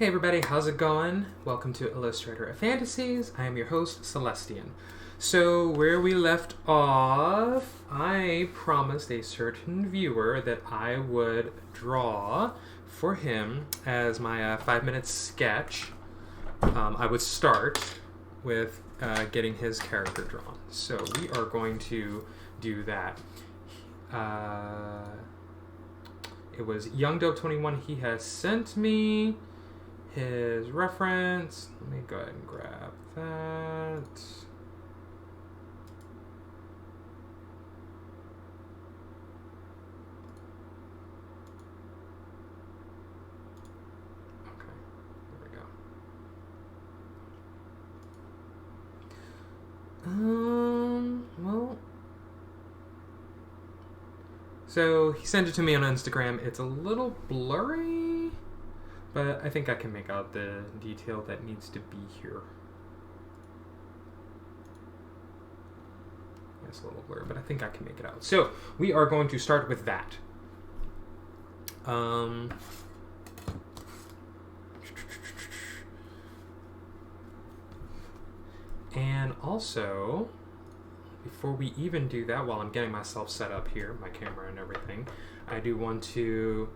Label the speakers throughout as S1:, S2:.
S1: Hey everybody, how's it going? Welcome to Illustrator of Fantasies. I am your host, Celestian. So, where we left off, I promised a certain viewer that I would draw for him as my 5-minute sketch. I would start with getting his character drawn. So, we are going to do that. It was YoungDope21. He has sent me his reference. Let me go ahead and grab that. Okay, there we go. Well. So he sent it to me on Instagram. It's a little blurry, but I think I can make out the detail that needs to be here. It's a little blurry, but I think I can make it out. So we are going to start with that. And also, before we even do that, while I'm getting myself set up here, my camera and everything, I do want to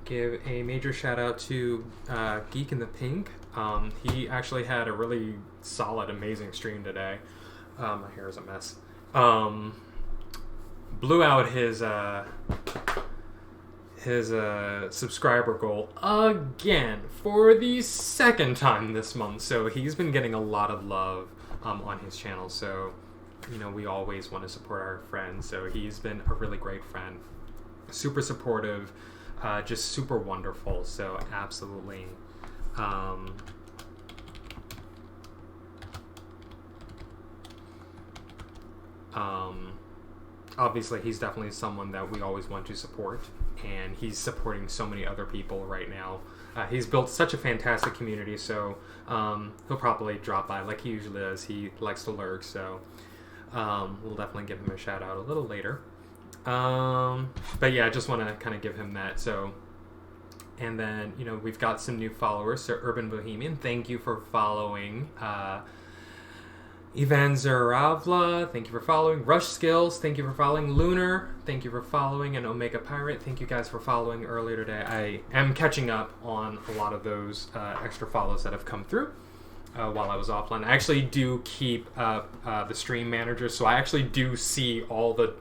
S1: give a major shout out to Geek in the Pink. He actually had a really solid, amazing stream today. My hair is a mess. Blew out his subscriber goal again for the second time this month. So he's been getting a lot of love on his channel. So, you know, we always want to support our friends. So he's been a really great friend, super supportive. Just super wonderful, so absolutely. Obviously, he's definitely someone that we always want to support, and he's supporting so many other people right now. He's built such a fantastic community, so he'll probably drop by like he usually does. He likes to lurk, so we'll definitely give him a shout out a little later. But yeah, I just want to kind of give him that. So, and then, you know, we've got some new followers. So Urban Bohemian, thank you for following. Ivan Zaravla, thank you for following. Rush Skills, thank you for following. Lunar, thank you for following. And Omega Pirate, thank you guys for following earlier today. I am catching up on a lot of those extra follows that have come through while I was offline. I actually do keep the stream manager, so I actually do see all the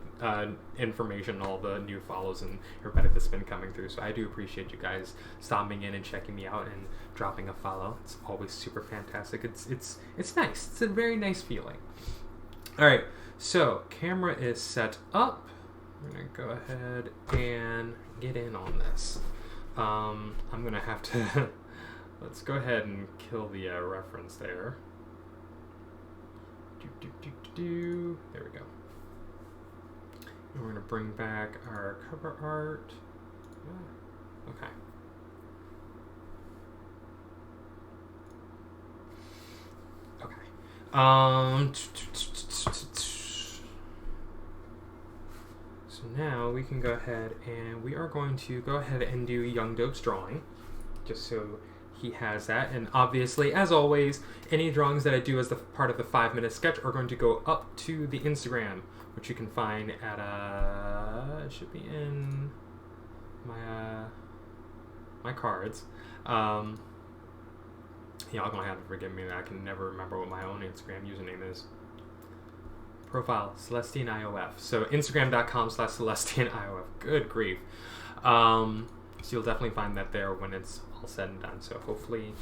S1: information, all the new follows and everybody that's been coming through. So I do appreciate you guys stopping in and checking me out and dropping a follow. It's always super fantastic. It's nice. It's a very nice feeling. All right, so camera is set up. I'm gonna go ahead and get in on this. I'm gonna have to let's go ahead and kill the reference there. There we go. And we're going to bring back our cover art. Okay. Okay. So now we can go ahead and we are going to go ahead and do Young Dope's drawing, just so he has that. And obviously, as always, any drawings that I do as the part of the 5-minute sketch are going to go up to the Instagram, which you can find at it should be in my my cards. Y'all gonna have to forgive me that I can never remember what my own Instagram username is. Profile Celestian IOF. So Instagram.com/Celestian IOF. Good grief. So you'll definitely find that there when it's all said and done. So hopefully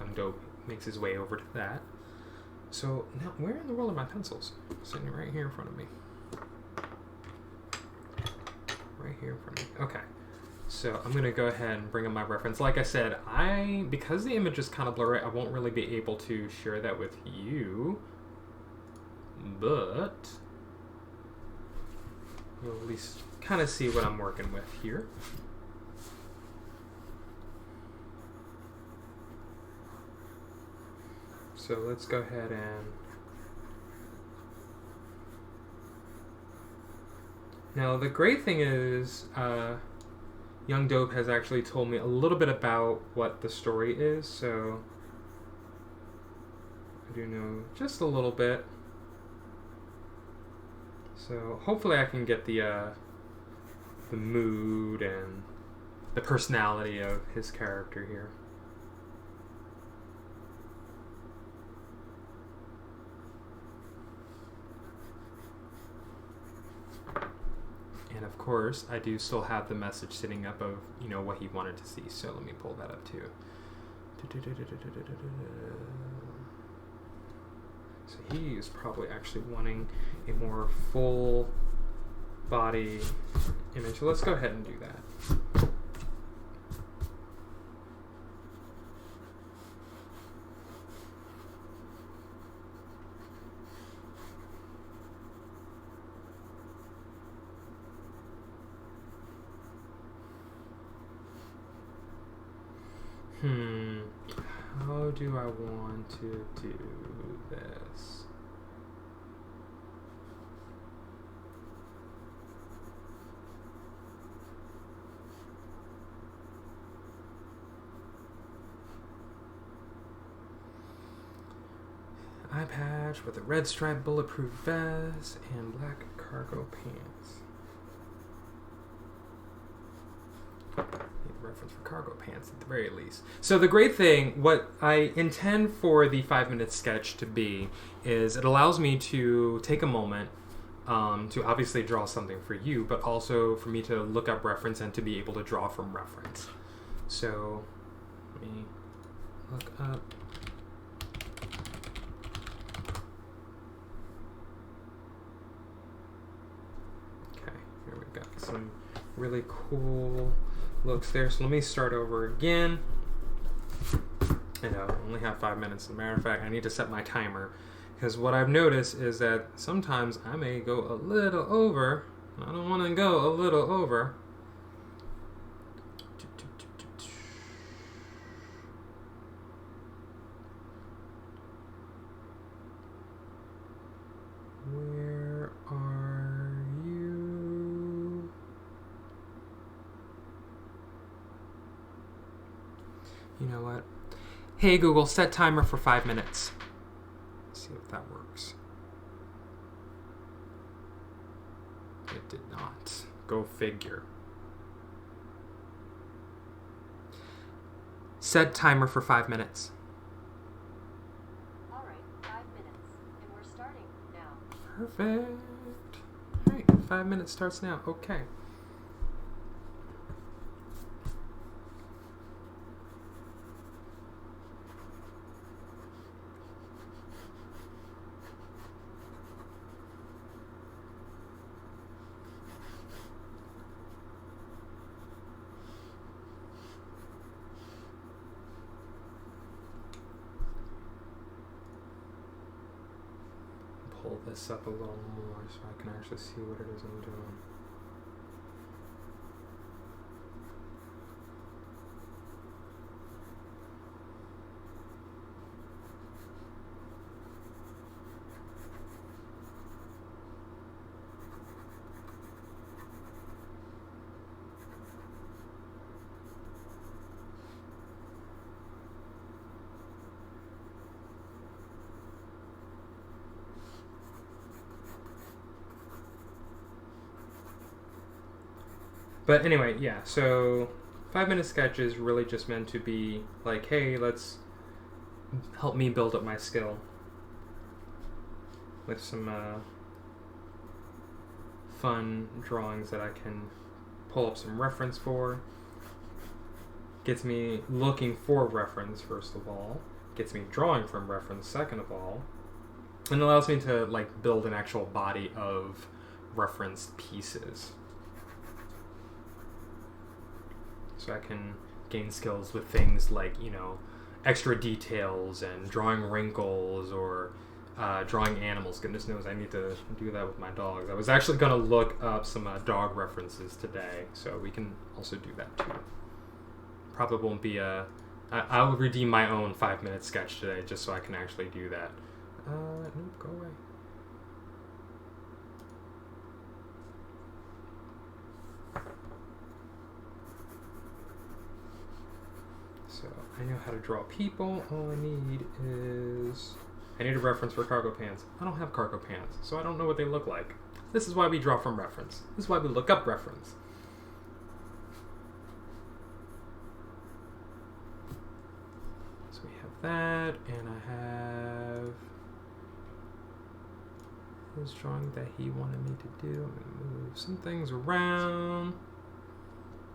S1: Young Dope makes his way over to that. So now, where in the world are my pencils? Sitting right here in front of me. Right here in front of me. Okay. So I'm going to go ahead and bring up my reference. Like I said, because the image is kind of blurry, I won't really be able to share that with you. But you'll at least kind of see what I'm working with here. So let's go ahead and... Now the great thing is, Young Dope has actually told me a little bit about what the story is, so I do know just a little bit. So hopefully I can get the mood and the personality of his character here. And of course, I do still have the message sitting up of, you know, what he wanted to see. So let me pull that up too. So he is probably actually wanting a more full body image. So let's go ahead and do that. How do I want to do this? Eye patch with a red stripe bulletproof vest and black cargo pants. Reference for cargo pants at the very least. So the great thing, what I intend for the 5-minute sketch to be, is it allows me to take a moment to obviously draw something for you, but also for me to look up reference and to be able to draw from reference. So let me look up. Okay, here we go. Some really cool looks there. So let me start over again. I know, I only have 5 minutes. As a matter of fact, I need to set my timer, because what I've noticed is that sometimes I may go a little over. I don't want to go a little over. Where are you? You know what? Hey Google, set timer for 5 minutes. Let's see if that works. It did not. Go figure. Set timer for 5 minutes.
S2: All right, 5 minutes, and we're starting now.
S1: Perfect. All right, 5 minutes starts now. Okay. Pull this up a little more so I can actually see what it is I'm doing. But anyway, yeah, so 5-minute sketch is really just meant to be like, hey, let's help me build up my skill with some fun drawings that I can pull up some reference for. Gets me looking for reference, first of all. Gets me drawing from reference, second of all. And allows me to like build an actual body of referenced pieces. So I can gain skills with things like, you know, extra details and drawing wrinkles or drawing animals. Goodness knows I need to do that with my dogs. I was actually going to look up some dog references today, so we can also do that too. Probably won't be I'll redeem my own 5-minute sketch today just so I can actually do that. Nope, go away. I know how to draw people. All I need is... I need a reference for cargo pants. I don't have cargo pants, so I don't know what they look like. This is why we draw from reference. This is why we look up reference. So we have that, and I have his drawing that he wanted me to do. I'm going to move some things around.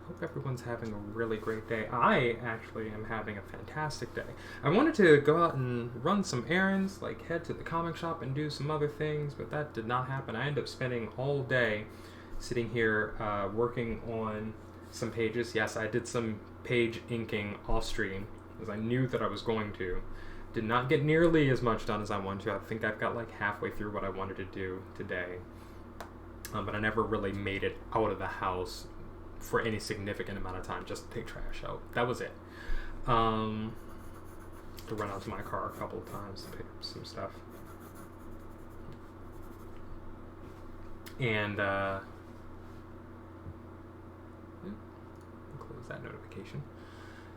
S1: Hope everyone's having a really great day. I actually am having a fantastic day. I wanted to go out and run some errands, like head to the comic shop and do some other things, but that did not happen. I ended up spending all day sitting here working on some pages. Yes, I did some page inking off stream, as I knew that I was going to. Did not get nearly as much done as I wanted to. I think I've got like halfway through what I wanted to do today. But I never really made it out of the house for any significant amount of time, just to take trash out. That was it. To run out to my car a couple of times to pick up some stuff. And close that notification.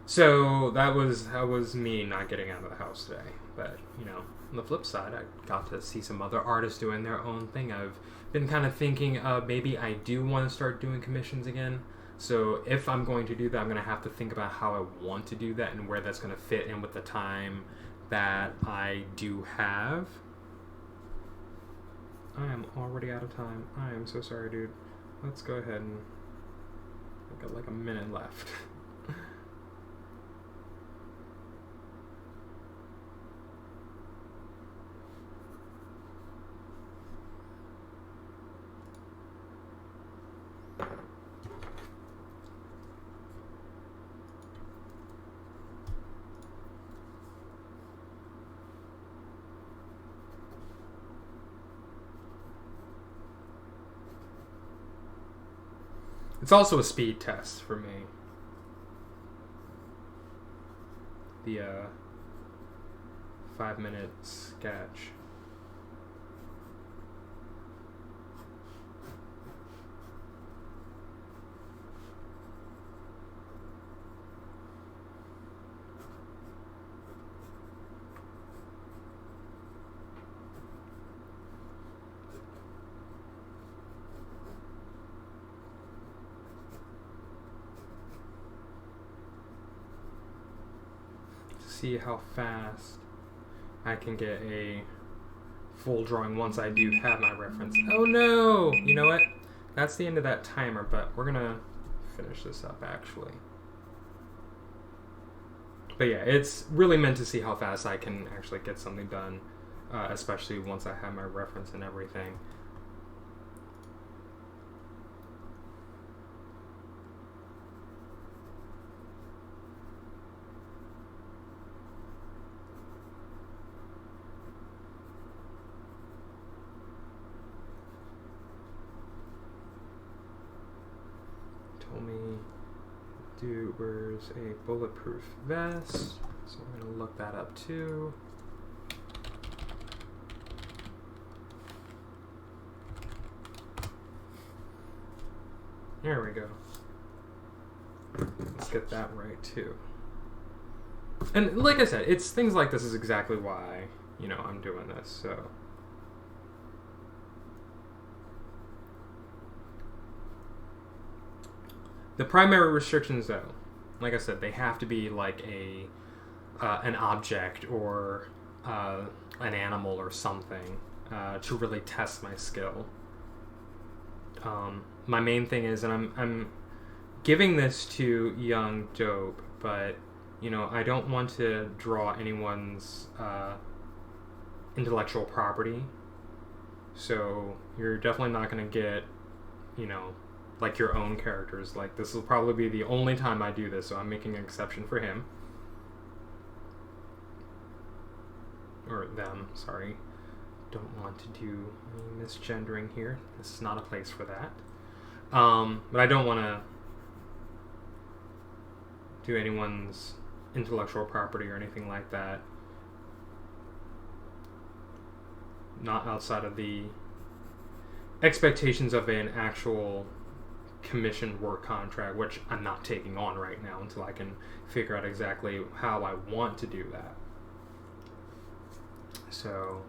S1: So that was me not getting out of the house today. But, you know, on the flip side, I got to see some other artists doing their own thing. I've been kind of thinking maybe I do want to start doing commissions again. So if I'm going to do that, I'm going to have to think about how I want to do that and where that's going to fit in with the time that I do have. I am already out of time. I am so sorry, dude. Let's go ahead and... I've got like a minute left. It's also a speed test for me. The 5-minute sketch. See how fast I can get a full drawing once I do have my reference. Oh no! You know what? That's the end of that timer, but we're gonna finish this up actually. But yeah, it's really meant to see how fast I can actually get something done, especially once I have my reference and everything. Where's a bulletproof vest? So I'm going to look that up too. There we go. Let's get that right too. And like I said, it's things like this is exactly why, you know, I'm doing this. So the primary restrictions, though, like I said, they have to be like an object or an animal or something to really test my skill. My main thing is, and I'm giving this to Young Dope, but you know, I don't want to draw anyone's intellectual property. So you're definitely not going to get, you know, like your own characters. Like, this will probably be the only time I do this, so I'm making an exception for him. Or them, sorry. Don't want to do any misgendering here. This is not a place for that. But I don't want to do anyone's intellectual property or anything like that. Not outside of the expectations of an actual commission work contract, which I'm not taking on right now until I can figure out exactly how I want to do that. So,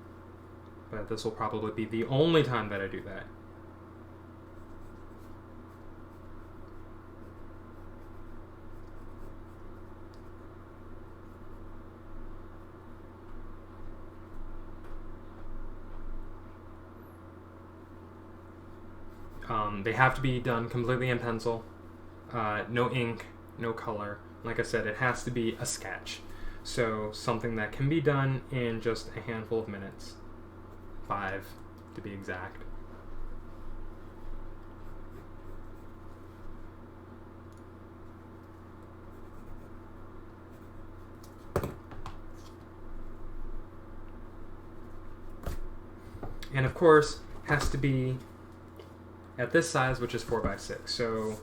S1: but this will probably be the only time that I do that. They have to be done completely in pencil, no ink, no color. Like I said, it has to be a sketch. So something that can be done in just a handful of minutes, 5 to be exact. And of course, has to be at this size, which is 4x6. So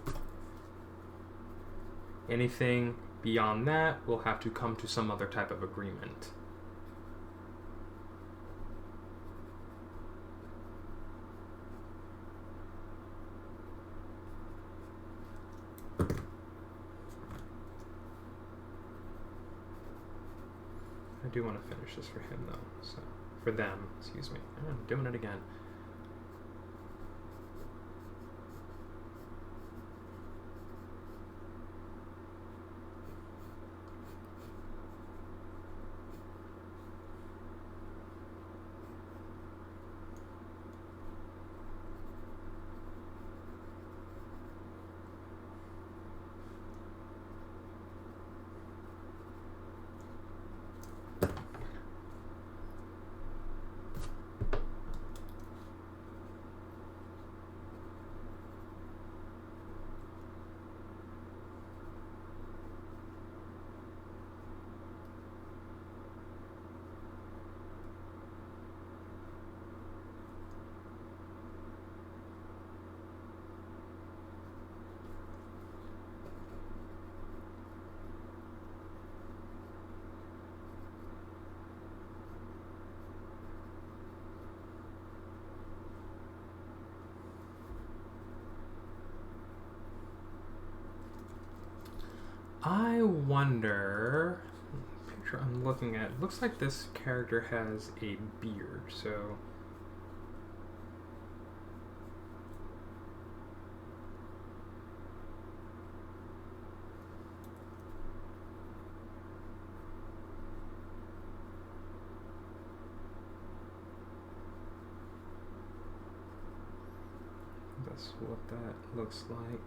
S1: anything beyond that will have to come to some other type of agreement. I do want to finish this for him though, so for them, excuse me. I'm doing it again. I wonder, picture I'm looking at, looks like this character has a beard, so that's what that looks like.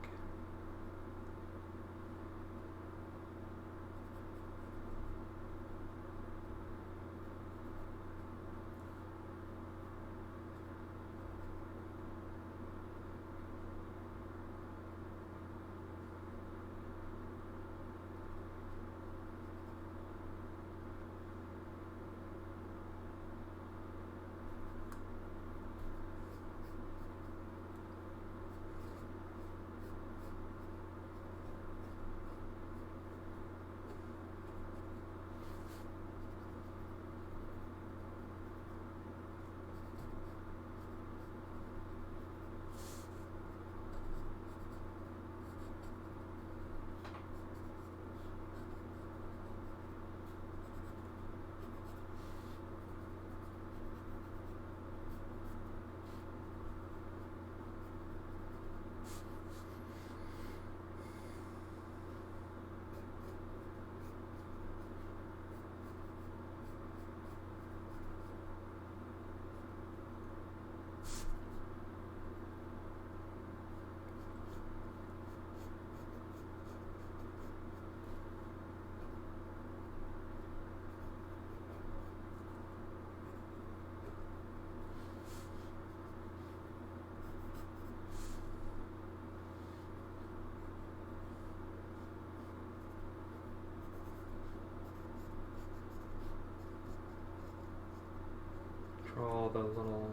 S1: All the little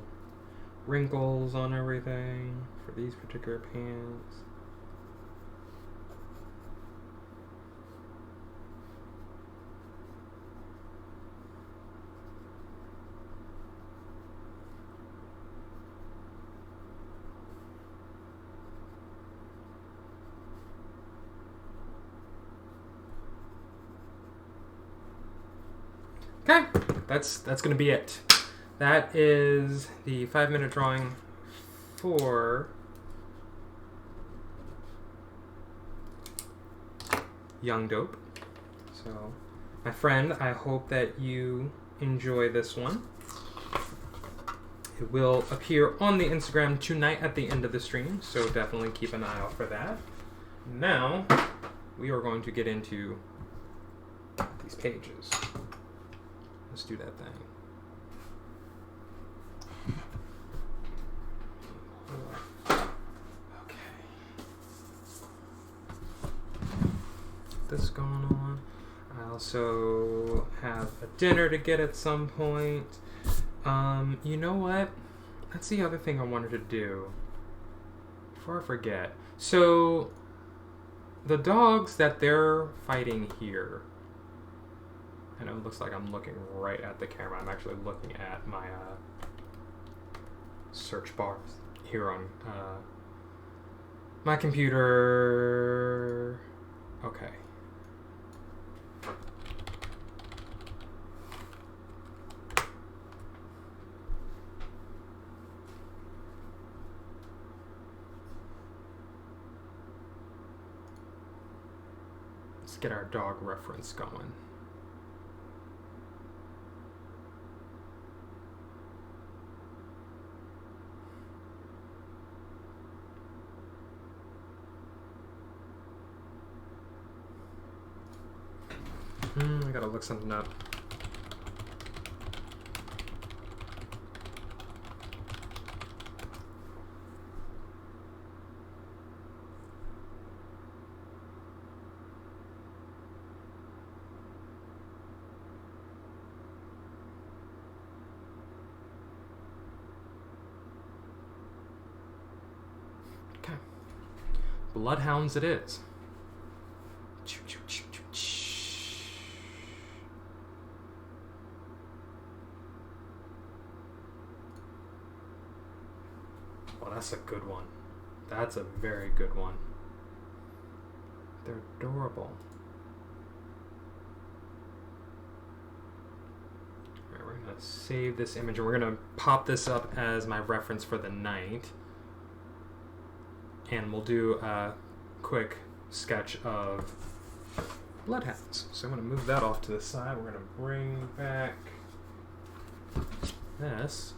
S1: wrinkles on everything for these particular pants. Okay, that's gonna be it. That is the 5-minute drawing for Young Dope. So, my friend, I hope that you enjoy this one. It will appear on the Instagram tonight at the end of the stream, so definitely keep an eye out for that. Now, we are going to get into these pages. Let's do that thing. Okay. This going on. I also have a dinner to get at some point. You know what? That's the other thing I wanted to do. Before I forget. So, the dogs that they're fighting here, I know it looks like I'm looking right at the camera. I'm actually looking at my search bars here on my computer. Okay. Let's get our dog reference going. I gotta look something up. Okay. Bloodhounds it is. Well, that's a good one. That's a very good one. They're adorable. Alright, we're gonna save this image and we're gonna pop this up as my reference for the night. And we'll do a quick sketch of bloodhounds. So I'm going to move that off to the side. We're going to bring back this.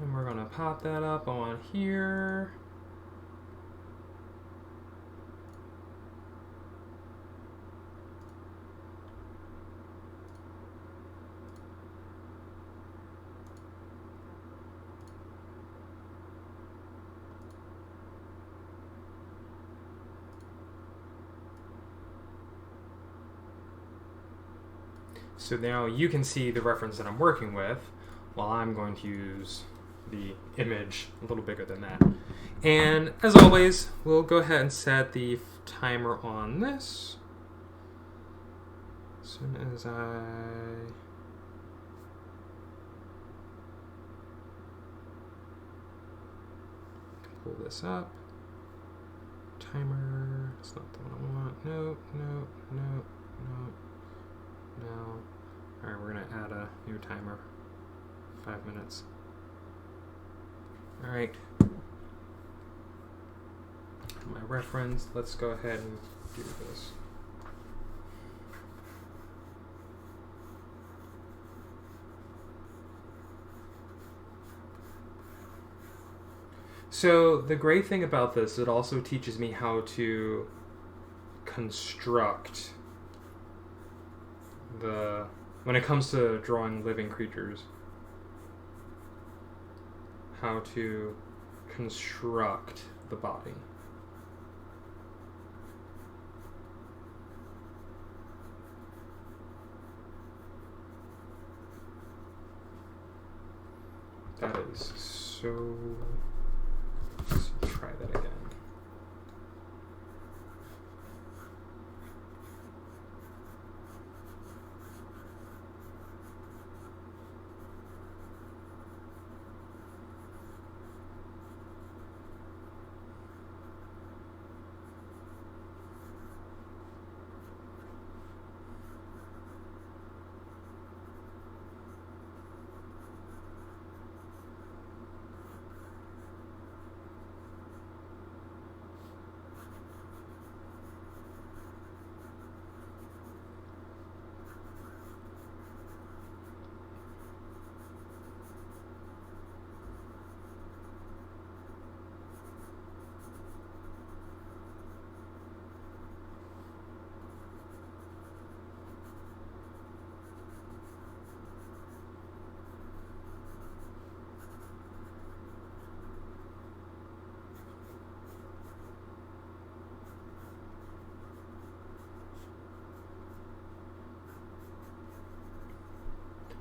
S1: And we're going to pop that up on here. So now you can see the reference that I'm working with, while I'm going to use the image a little bigger than that. And as always, we'll go ahead and set the timer on this. As soon as I pull this up. Timer, it's not the one I want. No, no, no, no, no. Alright, we're going to add a new timer. 5 minutes. Alright. My reference, let's go ahead and do this. So the great thing about this, it also teaches me how to construct when it comes to drawing living creatures, how to construct the body. That is so... Let's try that again.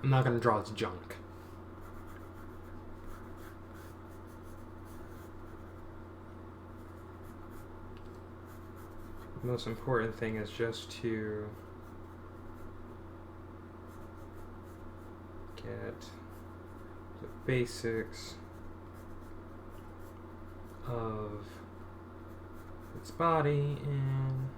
S1: I'm not going to draw its junk. The most important thing is just to get the basics of its body in.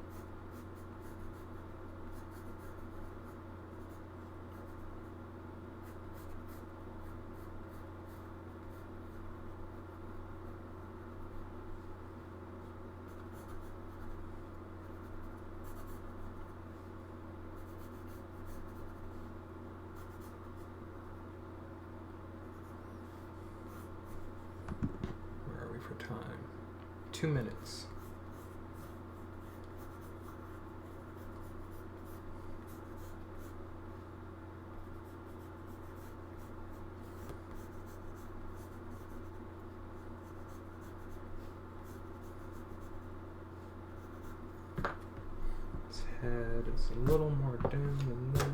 S1: For time. 2 minutes. Its head is a little more down than that.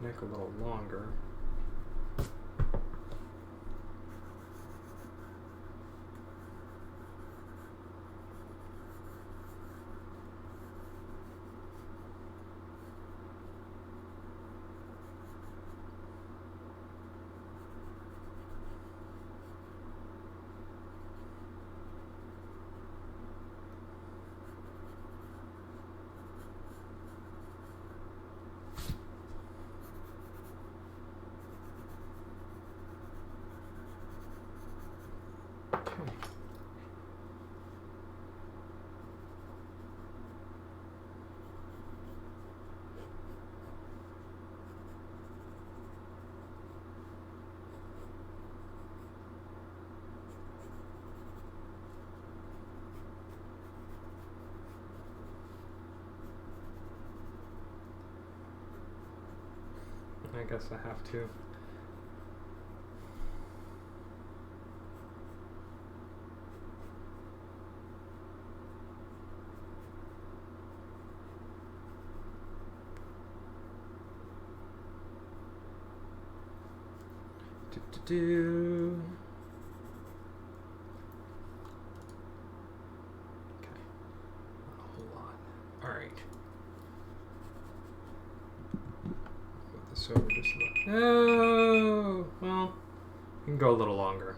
S1: Neck a little longer. I guess I have to. Do. Okay. Not a whole lot. All right. Put this over just a little. Oh, well, you can go a little longer.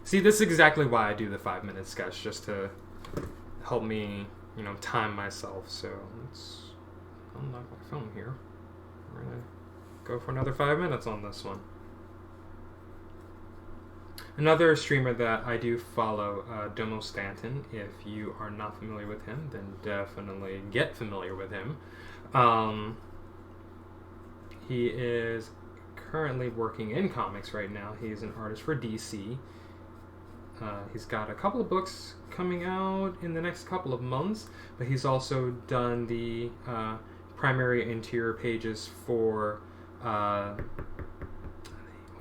S1: See, this is exactly why I do the 5-minute sketch, just to help me, you know, time myself. So let's unlock my phone here. We're gonna go for another 5 minutes on this one. Another streamer that I do follow, Domo Stanton. If you are not familiar with him, then definitely get familiar with him. He is currently working in comics right now. He's an artist for DC. He's got a couple of books coming out in the next couple of months, but he's also done the primary interior pages for, what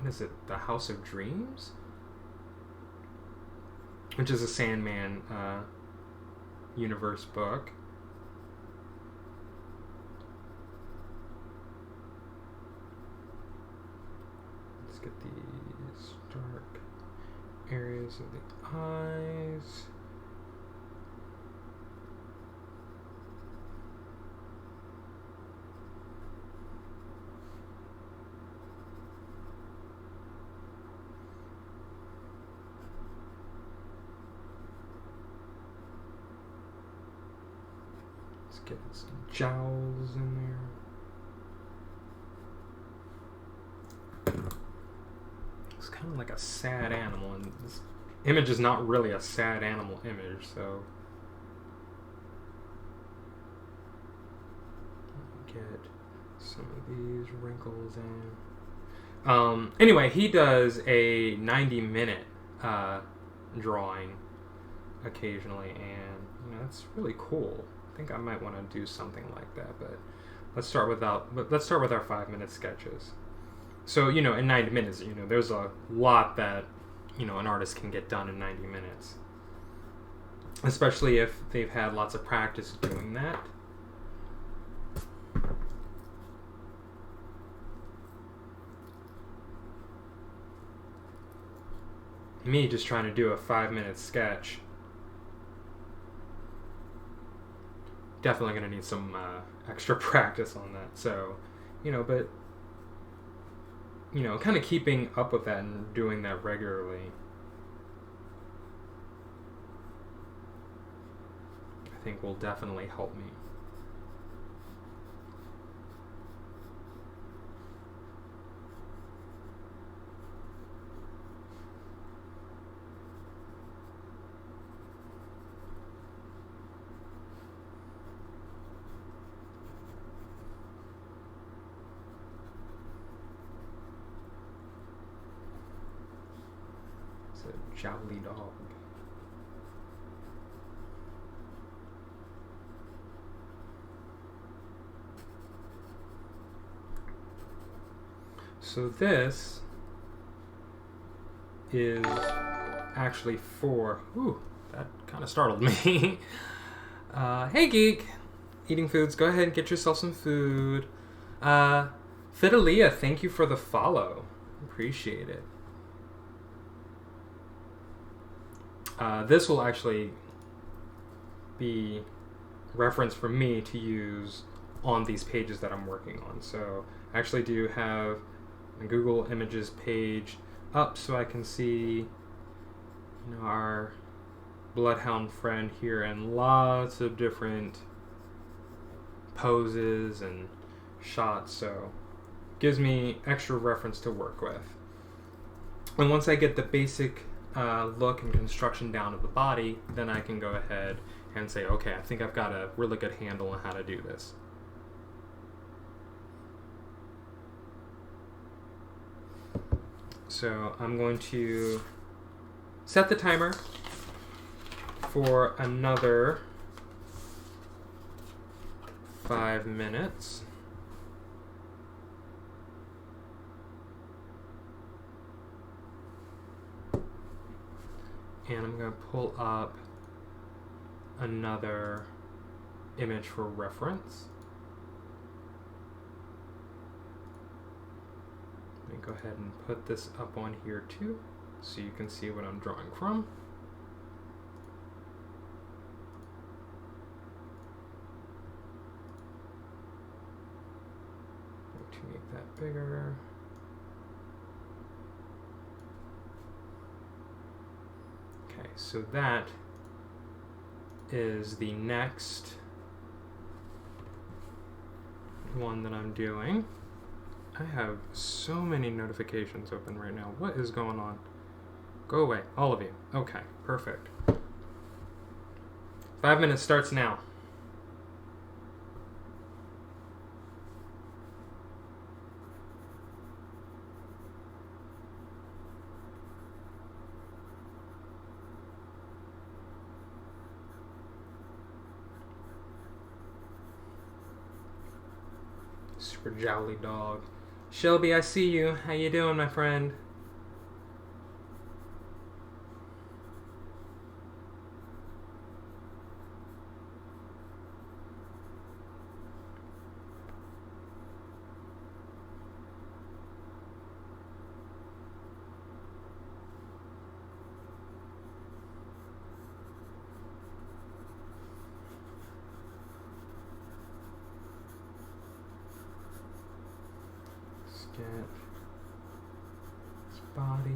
S1: is it, The House of Dreams? Which is a Sandman universe book. Let's get these dark areas of the eyes. Get some jowls in there. It's kind of like a sad animal, and this image is not really a sad animal image, so get some of these wrinkles in. Anyway, he does a 90-minute drawing occasionally, and you know, that's really cool I think I might want to do something like that, but let's start with our 5-minute sketches. So, you know, in 90 minutes, you know, there's a lot that, you know, an artist can get done in 90 minutes. Especially if they've had lots of practice doing that. Me just trying to do a 5-minute sketch. Definitely going to need some extra practice on that. So, you know, but, you know, kind of keeping up with that and doing that regularly, I think will definitely help me. It's a jowly dog. So this is actually for, ooh, that kind of startled me. Hey geek, eating foods, go ahead and get yourself some food. Fidelia, thank you for the follow. Appreciate it. This will actually be reference for me to use on these pages that I'm working on. So I actually do have a Google Images page up so I can see, you know, our bloodhound friend here and lots of different poses and shots, so gives me extra reference to work with. And once I get the basic look and construction down of the body, then I can go ahead and say, okay, I think I've got a really good handle on how to do this. So I'm going to set the timer for another 5 minutes. And I'm going to pull up another image for reference. Let me go ahead and put this up on here too, so you can see what I'm drawing from. To make that bigger. Okay, so that is the next one that I'm doing. I have so many notifications open right now. What is going on? Go away, all of you. Okay, perfect. 5 minutes starts now. Super jowly dog. Shelby, I see you. How you doing, my friend? Sketch his body.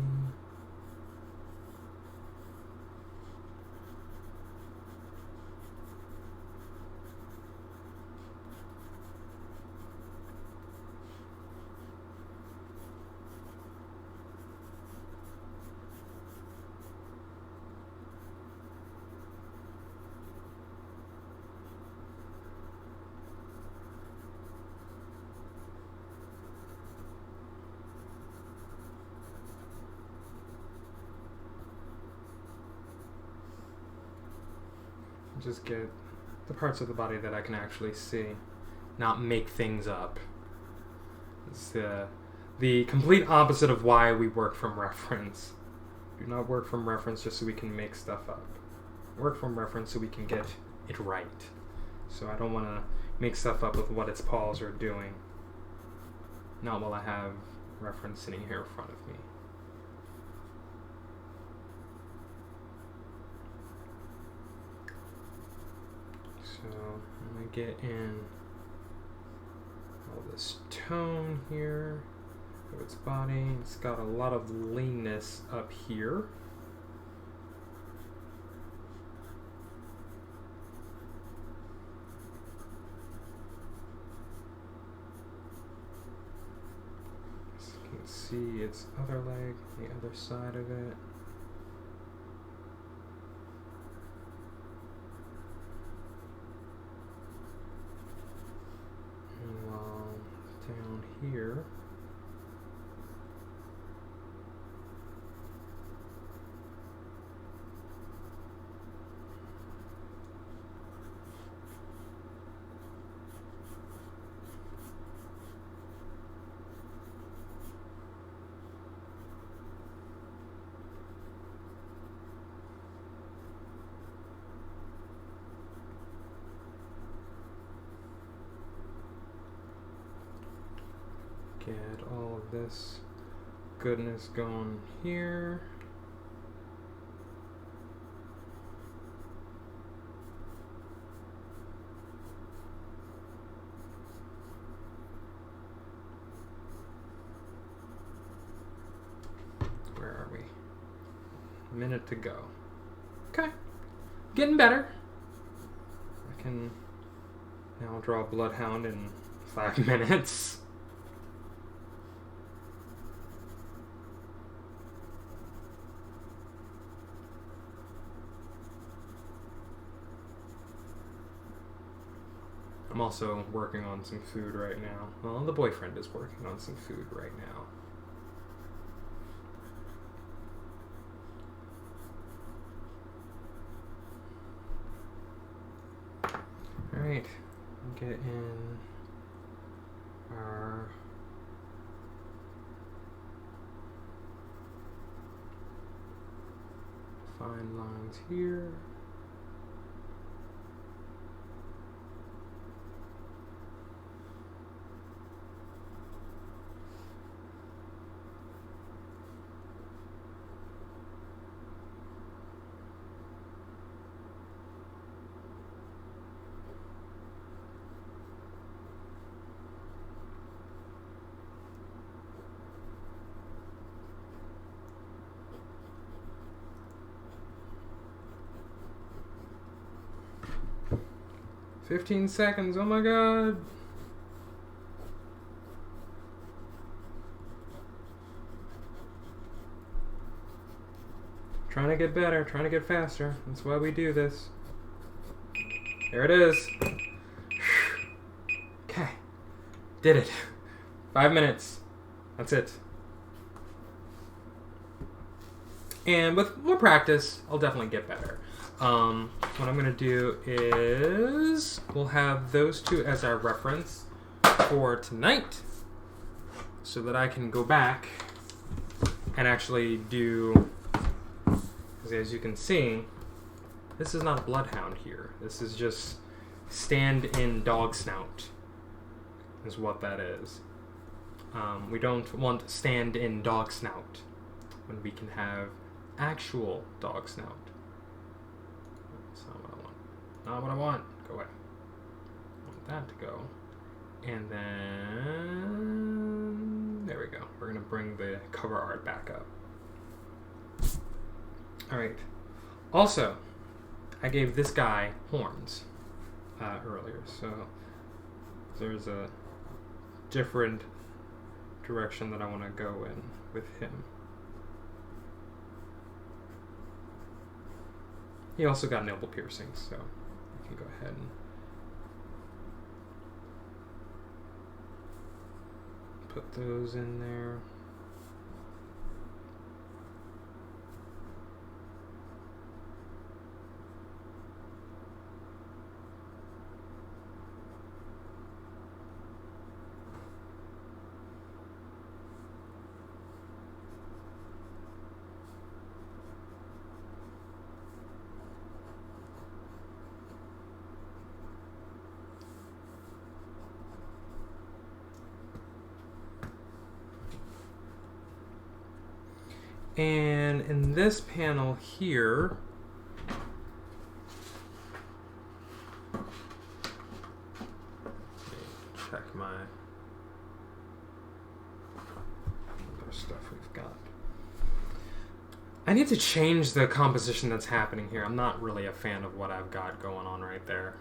S1: Just get the parts of the body that I can actually see, not make things up. It's the complete opposite of why we work from reference. Do not work from reference just so we can make stuff up. Work from reference so we can get it right. So I don't want to make stuff up with what its paws are doing. Not while I have reference sitting here in front of me. So I'm going to get in all this tone here of its body. It's got a lot of leanness up here. As you can see its other leg, the other side of it. And while down here, get all of this goodness going here. Where are we? A minute to go. Okay. Getting better. I can now draw a bloodhound in 5 minutes. I'm also working on some food right now. Well, the boyfriend is working on some food right now. Alright, get in our fine lines here. "15 seconds, oh my god." Trying to get better, trying to get faster. That's why we do this. There it is. Okay. Did it. 5 minutes. That's it. And with more practice, I'll definitely get better. What I'm going to do is we'll have those two as our reference for tonight so that I can go back and actually do, as you can see, this is not a bloodhound here. This is just stand-in dog snout is what that is. We don't want stand-in dog snout when we can have actual dog snout. That's not what I want. Not what I want. Go away. I want that to go. And then there we go. We're going to bring the cover art back up. Alright. Also, I gave this guy horns earlier, so there's a different direction that I want to go in with him. He also got nipple piercings, so I can go ahead and put those in there. And in this panel here, check my other stuff we've got. I need to change the composition that's happening here. I'm not really a fan of what I've got going on right there.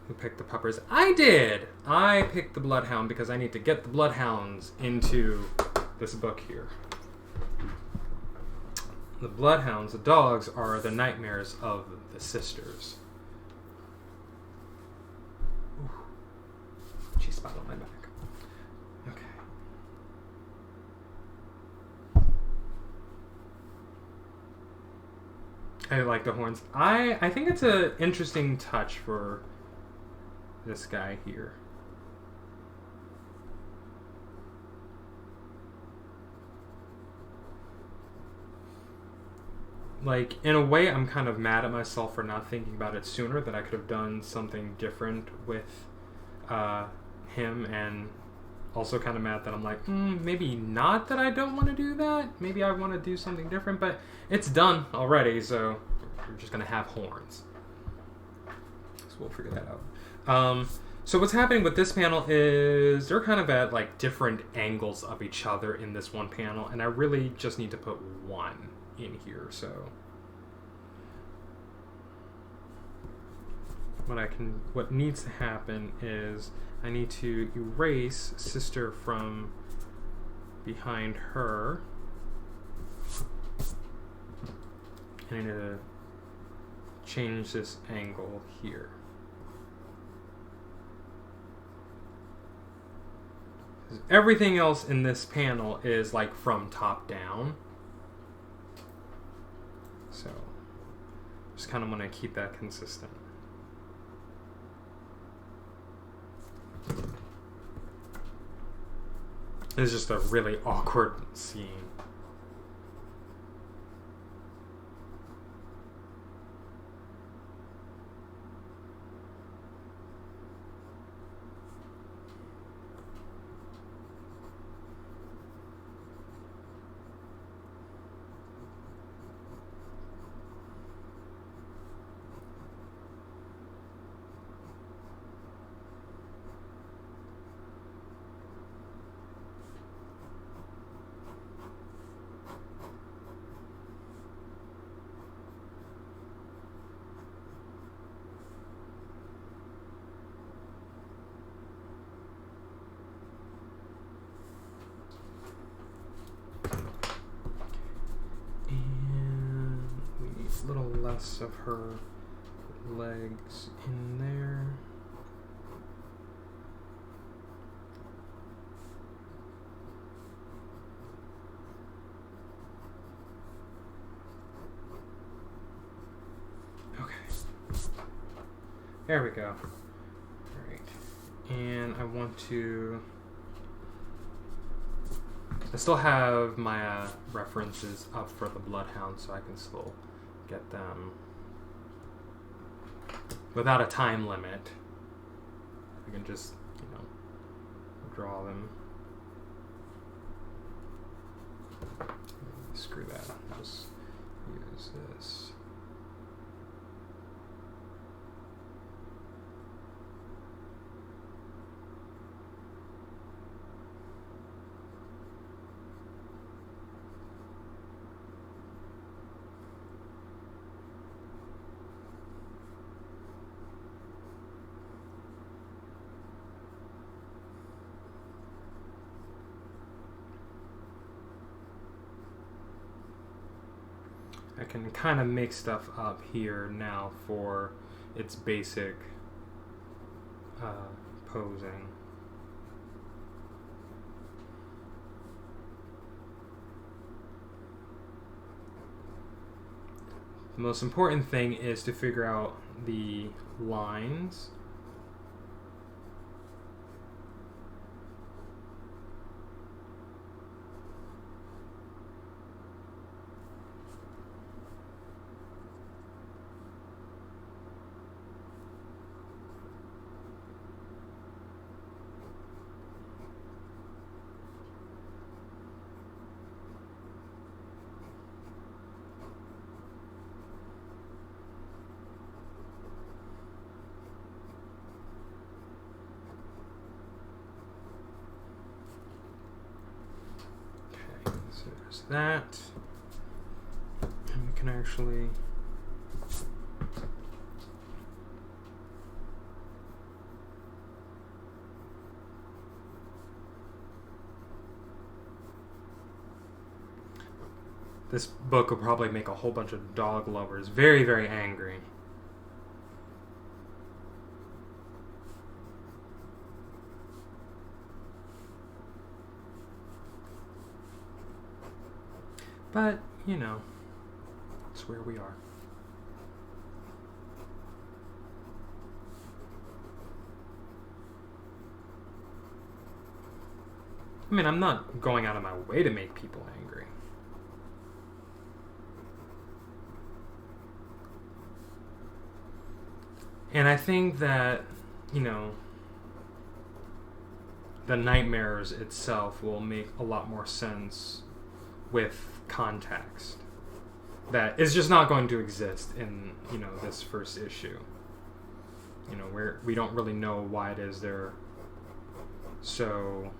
S1: Who picked the puppers? I did! I picked the Bloodhound because I need to get the Bloodhounds into this book here. The Bloodhounds, the dogs, are the nightmares of the sisters. Ooh. She spat on my back. Okay. I like the horns. I think it's an interesting touch for this guy here. Like, in a way, I'm kind of mad at myself for not thinking about it sooner, that I could have done something different with him, and also kind of mad that I'm like, maybe not that I don't want to do that. Maybe I want to do something different, but it's done already, so we're just going to have horns. So we'll figure that out. So what's happening with this panel is they're kind of at like different angles of each other in this one panel, and I really just need to put one in here. So what needs to happen is I need to erase sister from behind her, and I need to change this angle here. Everything else in this panel is like from top down. So just kind of want to keep that consistent. It's just a really awkward scene. A little less of her legs in there. Okay. There we go. All right. And I want to... I still have my references up for the Bloodhound, so I can still get them without a time limit. I can just, draw them. Screw that. I'll just use this. I can kind of make stuff up here now for its basic posing. The most important thing is to figure out the lines. There's that. And we can actually... This book will probably make a whole bunch of dog lovers very, very angry. But, you know, it's where we are. I mean, I'm not going out of my way to make people angry. And I think that, you know, the nightmares itself will make a lot more sense with context. That is just not going to exist in, you know, this first issue. You know, we don't really know why it is they're so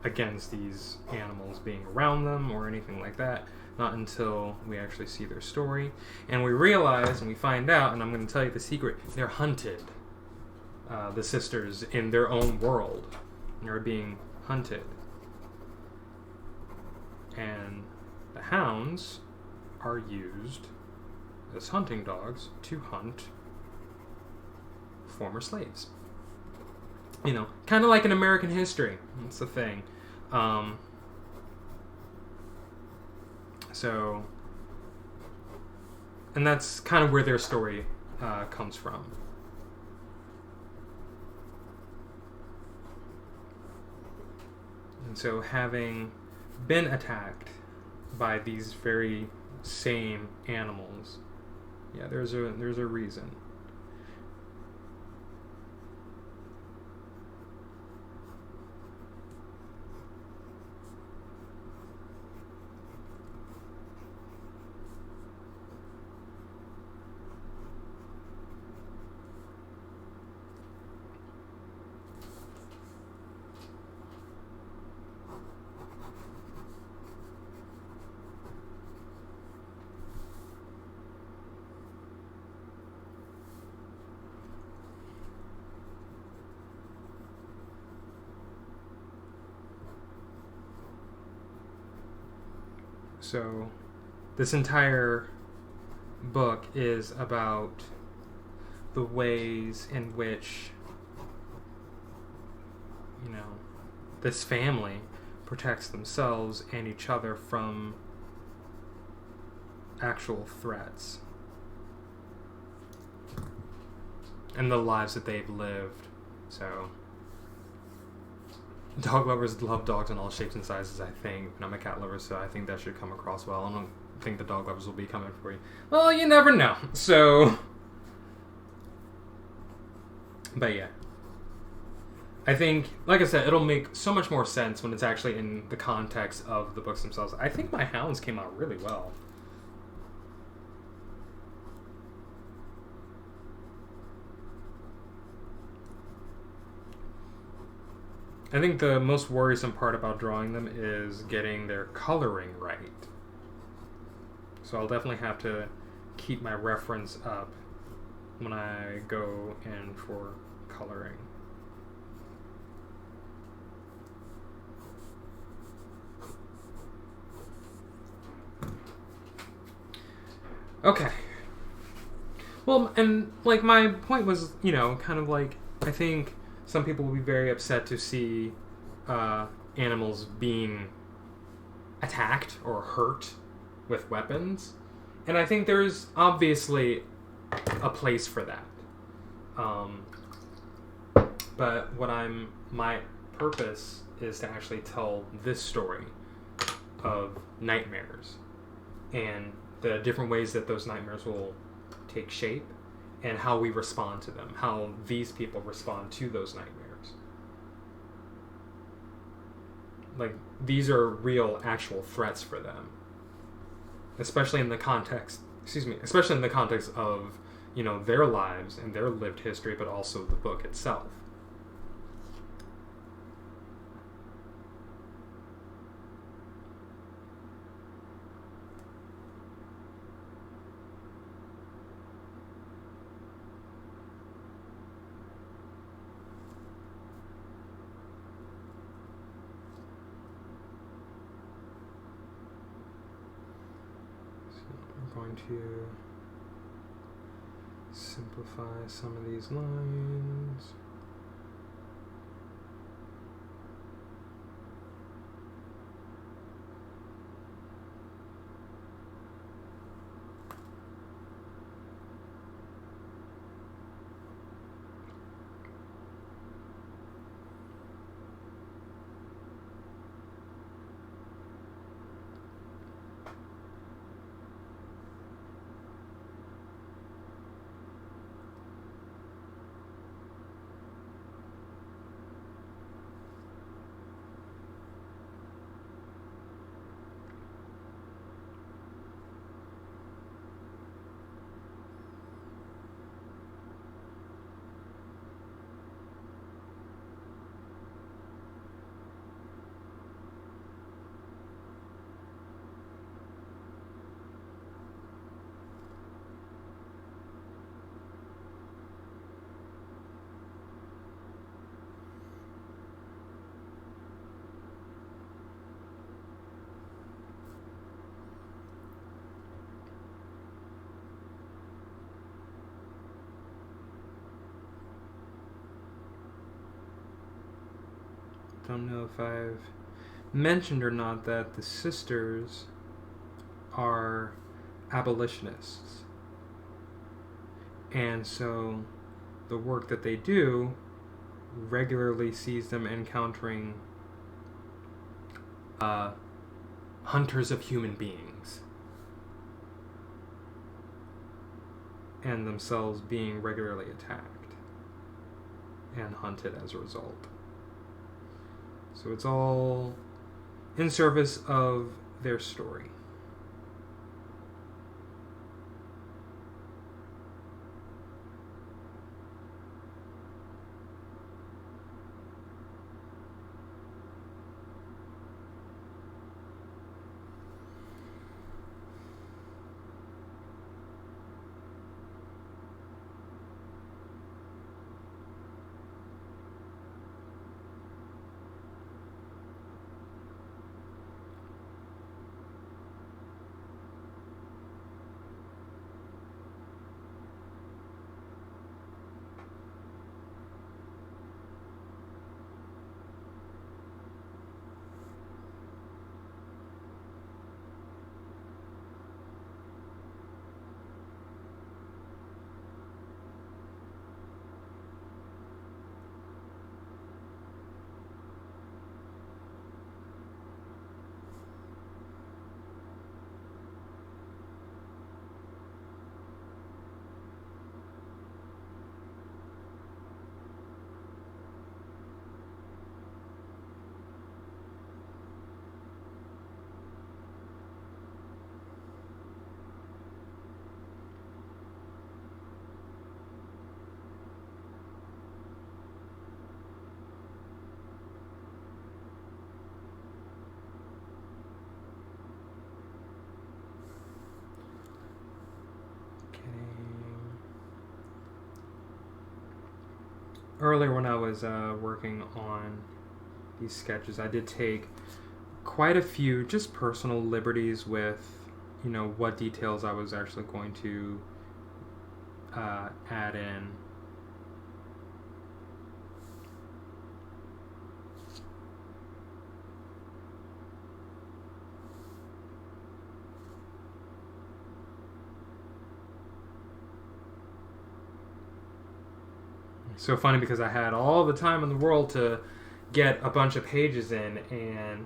S1: against these animals being around them or anything like that. Not until we actually see their story. And we realize and we find out, and I'm going to tell you the secret, they're hunted. The sisters in their own world. They're being hunted. And the hounds are used as hunting dogs to hunt former slaves. You know, kind of like in American history. That's the thing. So, and that's kind of where their story comes from. And so, having been attacked by these very same animals, yeah, there's a reason. So, this entire book is about the ways in which, you know, this family protects themselves and each other from actual threats. And the lives that they've lived. So, dog lovers love dogs in all shapes and sizes, I think. And I'm a cat lover, so I think that should come across well. I don't think the dog lovers will be coming for you. Well, you never know. So, but yeah. I think, like I said, it'll make so much more sense when it's actually in the context of the books themselves. I think my hounds came out really well. I think the most worrisome part about drawing them is getting their coloring right. So I'll definitely have to keep my reference up when I go in for coloring. Okay. Well, and like my point was, you know, kind of like, I think some people will be very upset to see animals being attacked or hurt with weapons. And I think there's obviously a place for that. But my purpose is to actually tell this story of nightmares and the different ways that those nightmares will take shape and how we respond to them, how these people respond to those nightmares. Like, these are real, actual threats for them. Especially in the context of, you know, their lives and their lived history, but also the book itself. going to simplify some of these lines. Don't know if I've mentioned or not that the sisters are abolitionists. And so the work that they do regularly sees them encountering hunters of human beings. And themselves being regularly attacked and hunted as a result. So it's all in service of their story. Earlier when I was working on these sketches, I did take quite a few just personal liberties with, what details I was actually going to add in. So funny because I had all the time in the world to get a bunch of pages in, and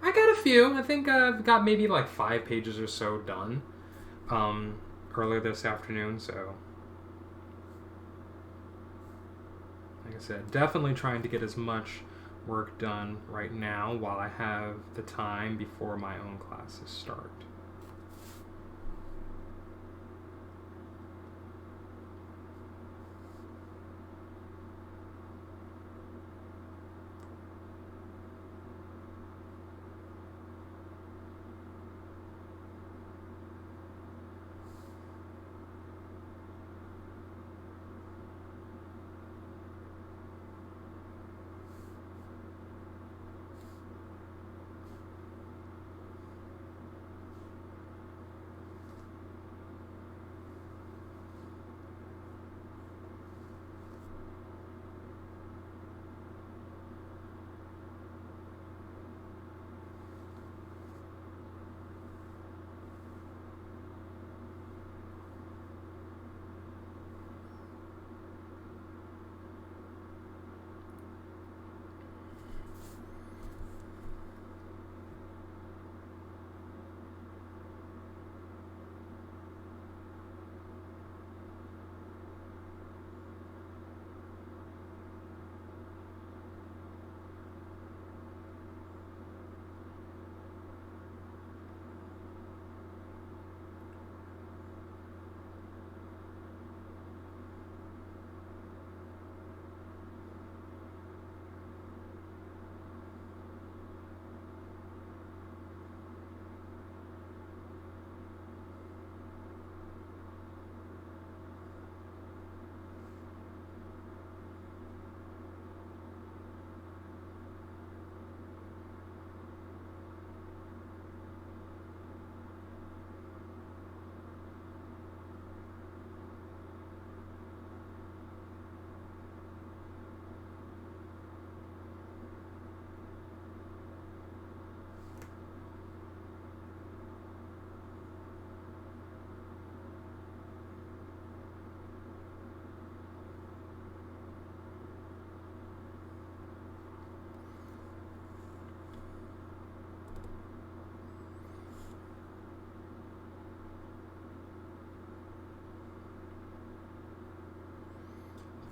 S1: I got a few. I think I've got maybe like 5 pages or so done earlier this afternoon. So like I said, definitely trying to get as much work done right now while I have the time before my own classes start.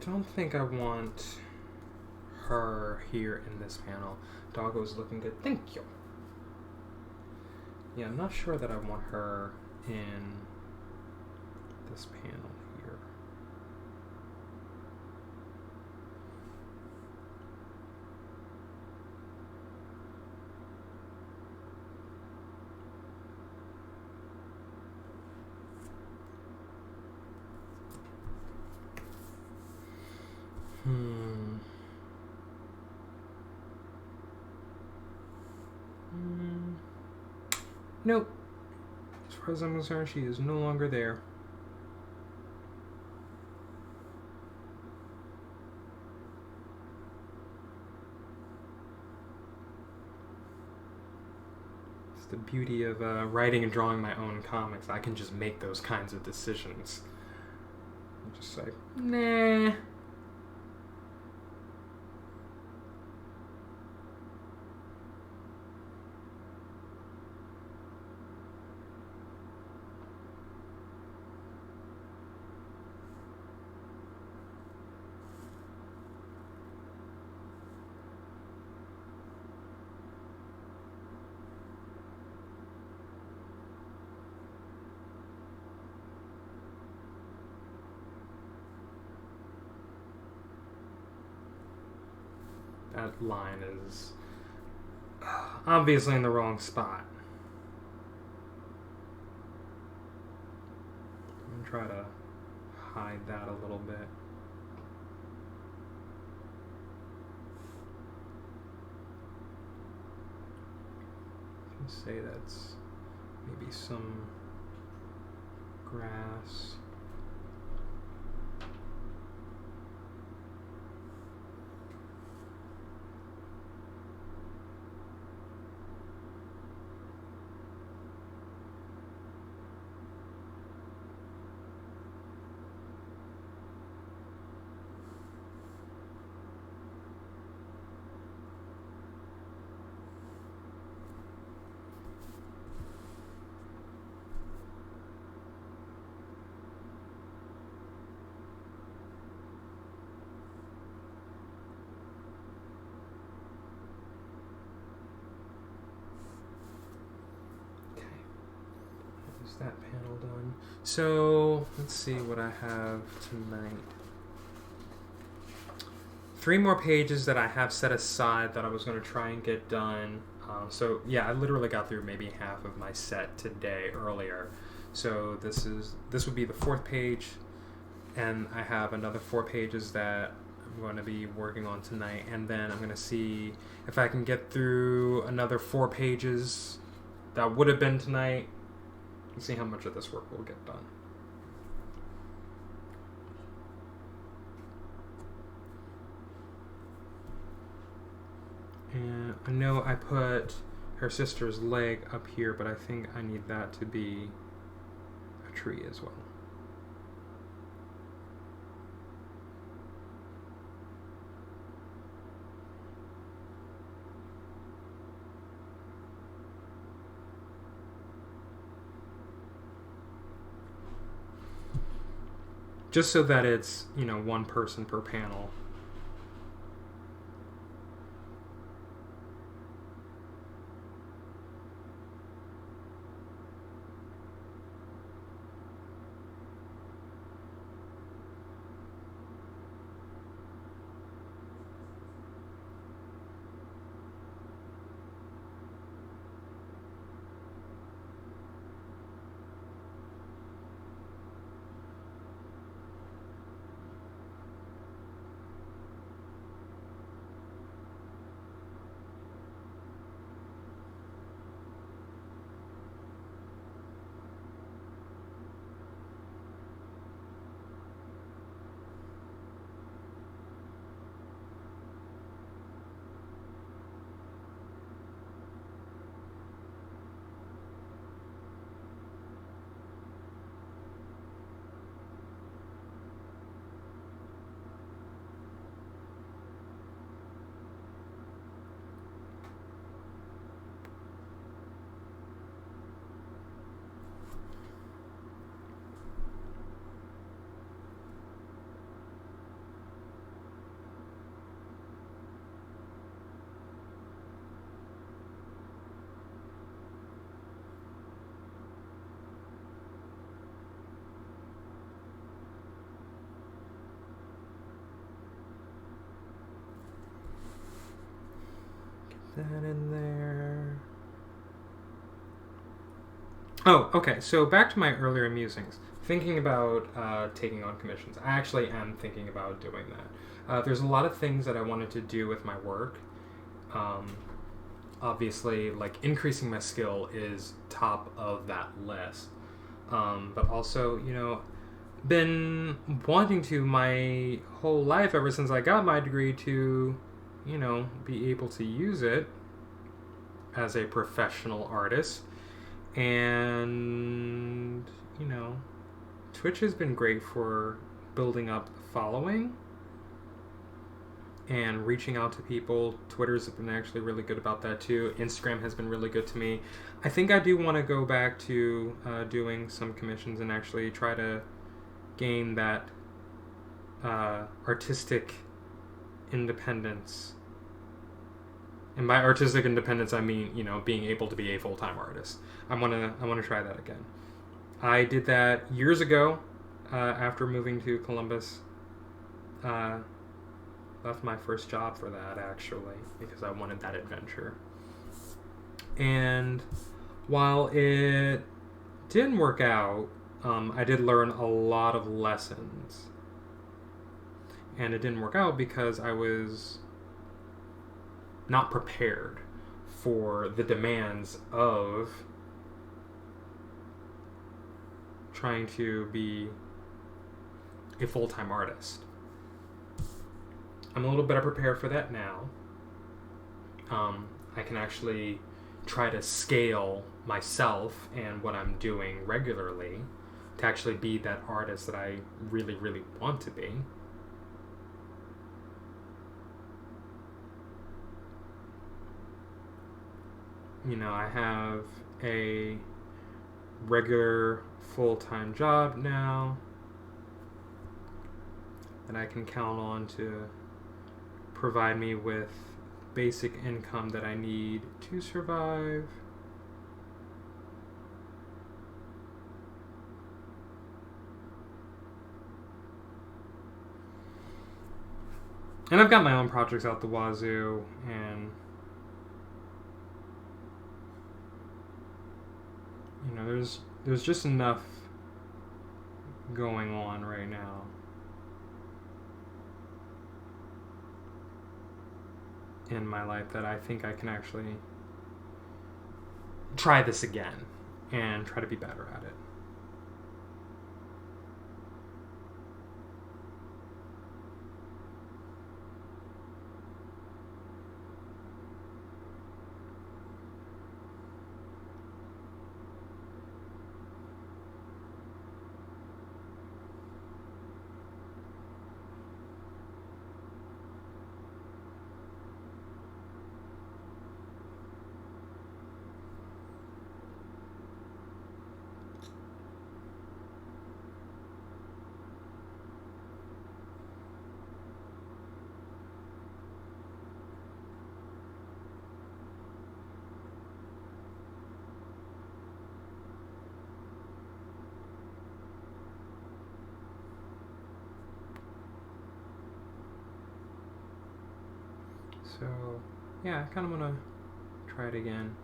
S1: don't think I want her here in this panel. Doggo's looking good. Thank you. Yeah, I'm not sure that I want her in this panel here. Nope. As far as I'm concerned, she is no longer there. It's the beauty of writing and drawing my own comics. I can just make those kinds of decisions. I'm just like, nah. That line is obviously in the wrong spot. I'm gonna try to hide that a little bit. I can say that's maybe some grass. That panel done. So let's see what I have tonight. 3 more pages that I have set aside that I was going to try and get done. So yeah, I literally got through maybe half of my set today earlier. So this would be the 4th page, and I have another 4 pages that I'm going to be working on tonight, and then I'm going to see if I can get through another 4 pages that would have been tonight. See how much of this work will get done. And I know I put her sister's leg up here, but I think I need that to be a tree as well. Just so that it's, 1 person per panel. that in there. Oh, okay. So back to my earlier musings. Thinking about taking on commissions. I actually am thinking about doing that. There's a lot of things that I wanted to do with my work. Obviously, like increasing my skill is top of that list. But also, you know, been wanting to my whole life ever since I got my degree to, you know, be able to use it as a professional artist. And, you know, Twitch has been great for building up following and reaching out to people. Twitter's been actually really good about that too. Instagram has been really good to me. I think I do want to go back to doing some commissions and actually try to gain that artistic independence. And by artistic independence, I mean, you know, being able to be a full-time artist. I want to try that again. I did that years ago after moving to Columbus. Left my first job for that, actually, because I wanted that adventure. And while it didn't work out, I did learn a lot of lessons. And it didn't work out because I was not prepared for the demands of trying to be a full-time artist. I'm a little better prepared for that now. I can actually try to scale myself and what I'm doing regularly to actually be that artist that I really, really want to be. You know, I have a regular full-time job now that I can count on to provide me with basic income that I need to survive. And I've got my own projects out the wazoo, and you know, there's just enough going on right now. In my life that I think I can actually try this again and try to be better at it. So, yeah, I kind of want to try it again.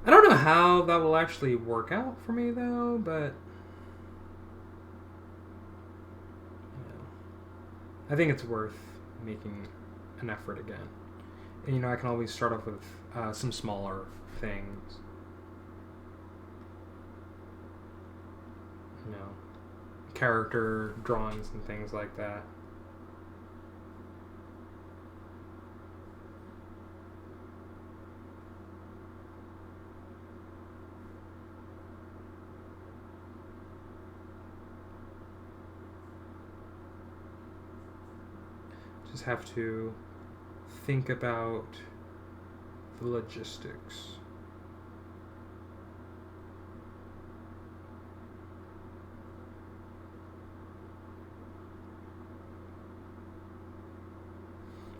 S1: I don't know how that will actually work out for me, though, but you know, I think it's worth making an effort again. And, you know, I can always start off with some smaller things. You know, character drawings and things like that. Just have to think about the logistics.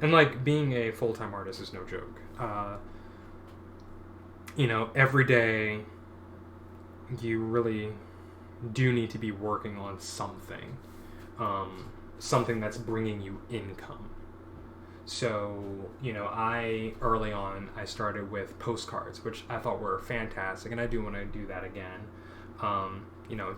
S1: And like being a full-time artist is no joke. Every day you really do need to be working on something. Something that's bringing you income. So, early on, I started with postcards, which I thought were fantastic, and I do want to do that again.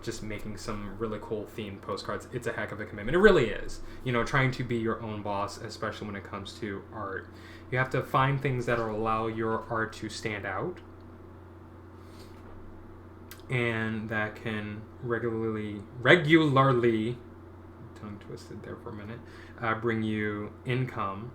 S1: Just making some really cool themed postcards. It's a heck of a commitment. It really is. Trying to be your own boss, especially when it comes to art. You have to find things that will allow your art to stand out, and that can regularly tongue twisted there for a minute, bring you income.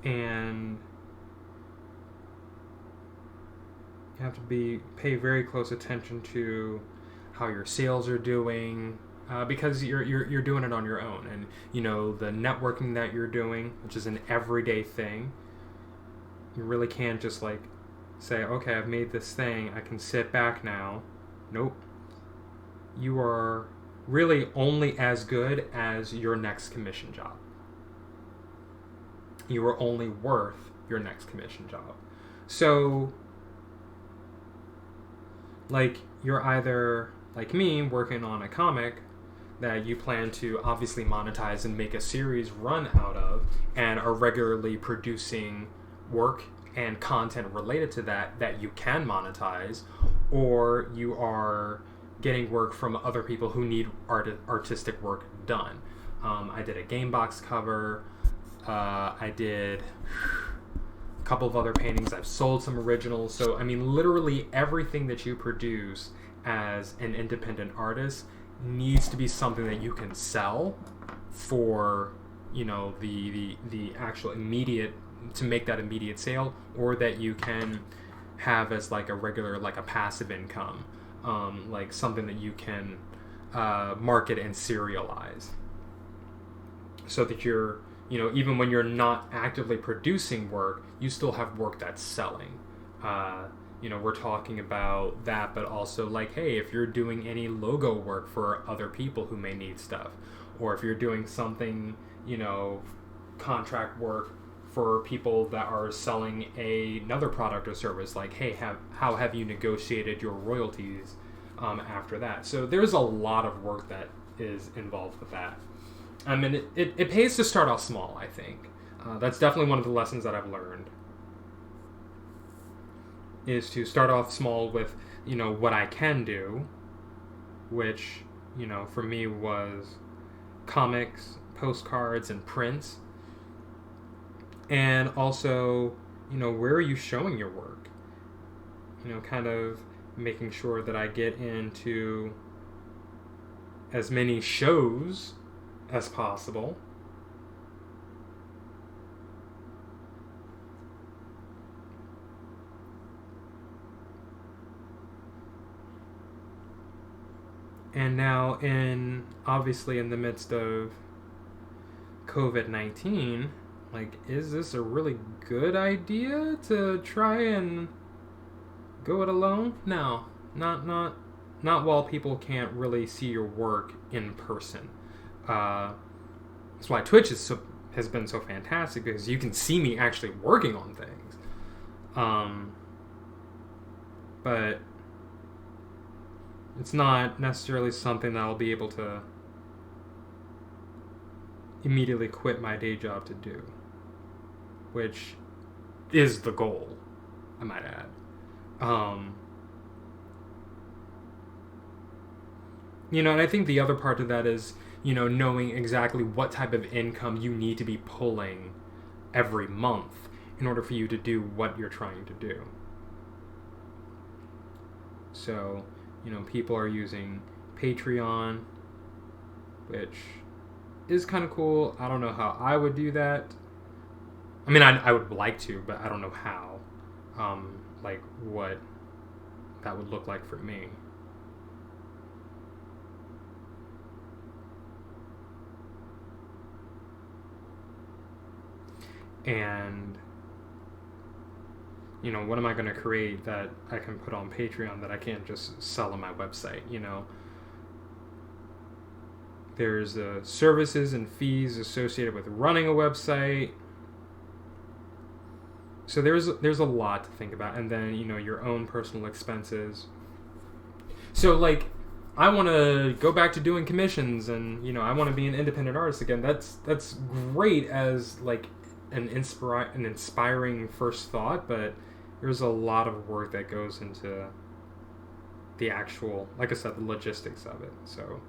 S1: And you have to pay very close attention to how your sales are doing, because you're doing it on your own, and the networking that you're doing, which is an everyday thing. You really can't just like say, okay, I've made this thing, I can sit back now. Nope. You are really only as good as your next commission job. You are only worth your next commission job. So, like, you're either, like me, working on a comic that you plan to obviously monetize and make a series run out of, and are regularly producing work and content related to that you can monetize, or you are getting work from other people who need artistic work done. I did a game box cover. I did a couple of other paintings. I've sold some originals. So, literally everything that you produce as an independent artist needs to be something that you can sell for, the actual immediate, to make that immediate sale, or that you can have as like a regular, like a passive income, like something that you can market and serialize, so that you're, even when you're not actively producing work, you still have work that's selling. We're talking about that, but also like, hey, if you're doing any logo work for other people who may need stuff, or if you're doing something, contract work for people that are selling another product or service, like, hey, how have you negotiated your royalties after that? So there's a lot of work that is involved with that. It pays to start off small, I think. That's definitely one of the lessons that I've learned, is to start off small with, what I can do, which, for me was comics, postcards, and prints. And also, where are you showing your work? Kind of making sure that I get into as many shows as possible. And now, obviously in the midst of COVID-19, like, is this a really good idea to try and go it alone? No, not while people can't really see your work in person. That's why Twitch has been so fantastic, because you can see me actually working on things. But it's not necessarily something that I'll be able to immediately quit my day job to do, which is the goal, I might add. And I think the other part of that is, knowing exactly what type of income you need to be pulling every month in order for you to do what you're trying to do. So, people are using Patreon, which is kind of cool. I don't know how I would do that. I mean, I would like to, but I don't know how. Like, what that would look like for me. And, you know, what am I going to create that I can put on Patreon that I can't just sell on my website, you know? There's services and fees associated with running a website. So there's a lot to think about. And then, you know, your own personal expenses. So, like, I want to go back to doing commissions and, you know, I want to be an independent artist again. That's great as, like, an inspiring first thought, but there's a lot of work that goes into the actual, like I said, the logistics of it. So,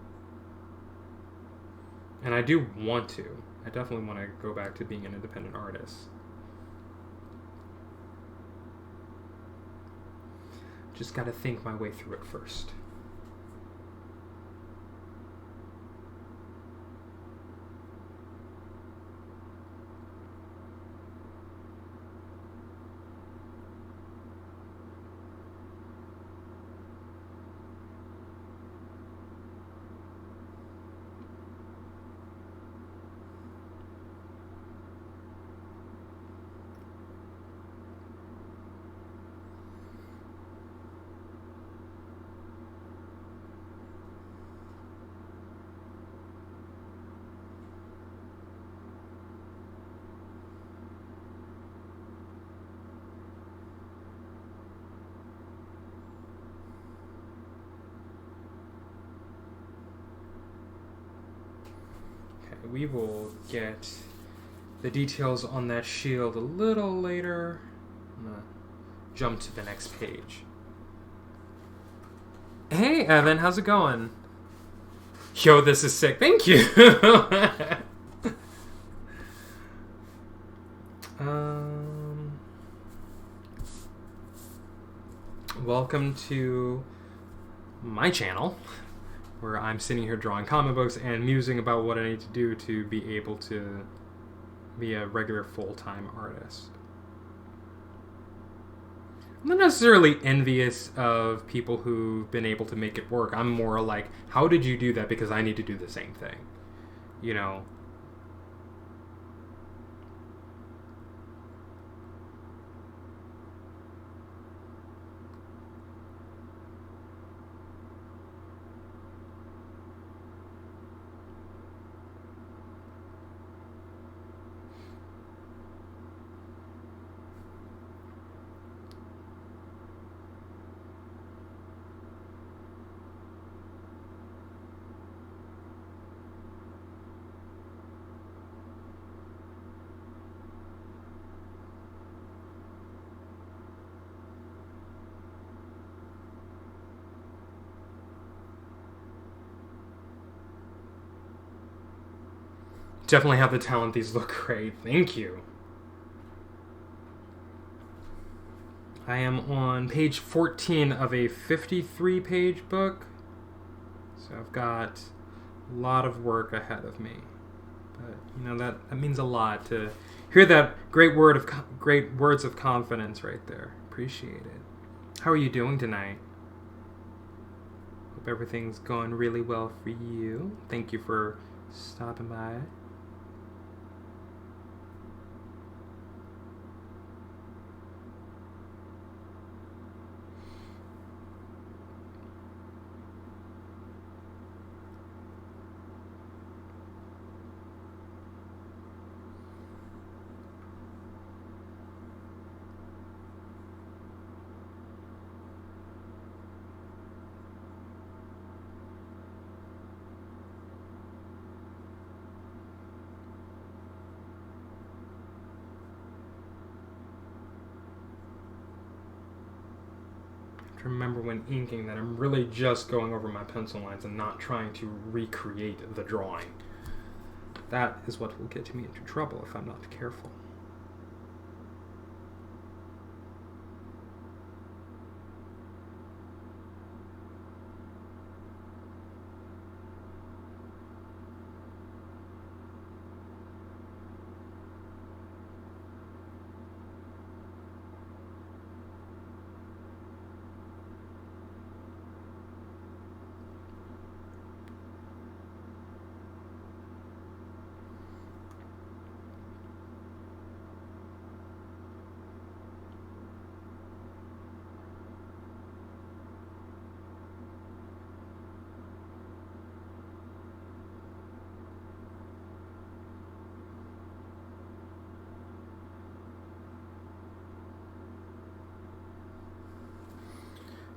S1: and I do want to. I definitely want to go back to being an independent artist. Just got to think my way through it first. We will get the details on that shield a little later. I'm gonna jump to the next page. Hey, Evan, how's it going? Yo, this is sick. Thank you. Welcome to my channel, where I'm sitting here drawing comic books and musing about what I need to do to be able to be a regular full-time artist. I'm not necessarily envious of people who've been able to make it work. I'm more like, how did you do that? Because I need to do the same thing. You know? Definitely have the talent. These look great. Thank you. I am on page 14 of a 53-page book. So I've got a lot of work ahead of me. But, you know, that means a lot to hear that great words of confidence right there. Appreciate it. How are you doing tonight? Hope everything's going really well for you. Thank you for stopping by. Remember when inking that I'm really just going over my pencil lines and not trying to recreate the drawing. That is what will get me into trouble if I'm not careful.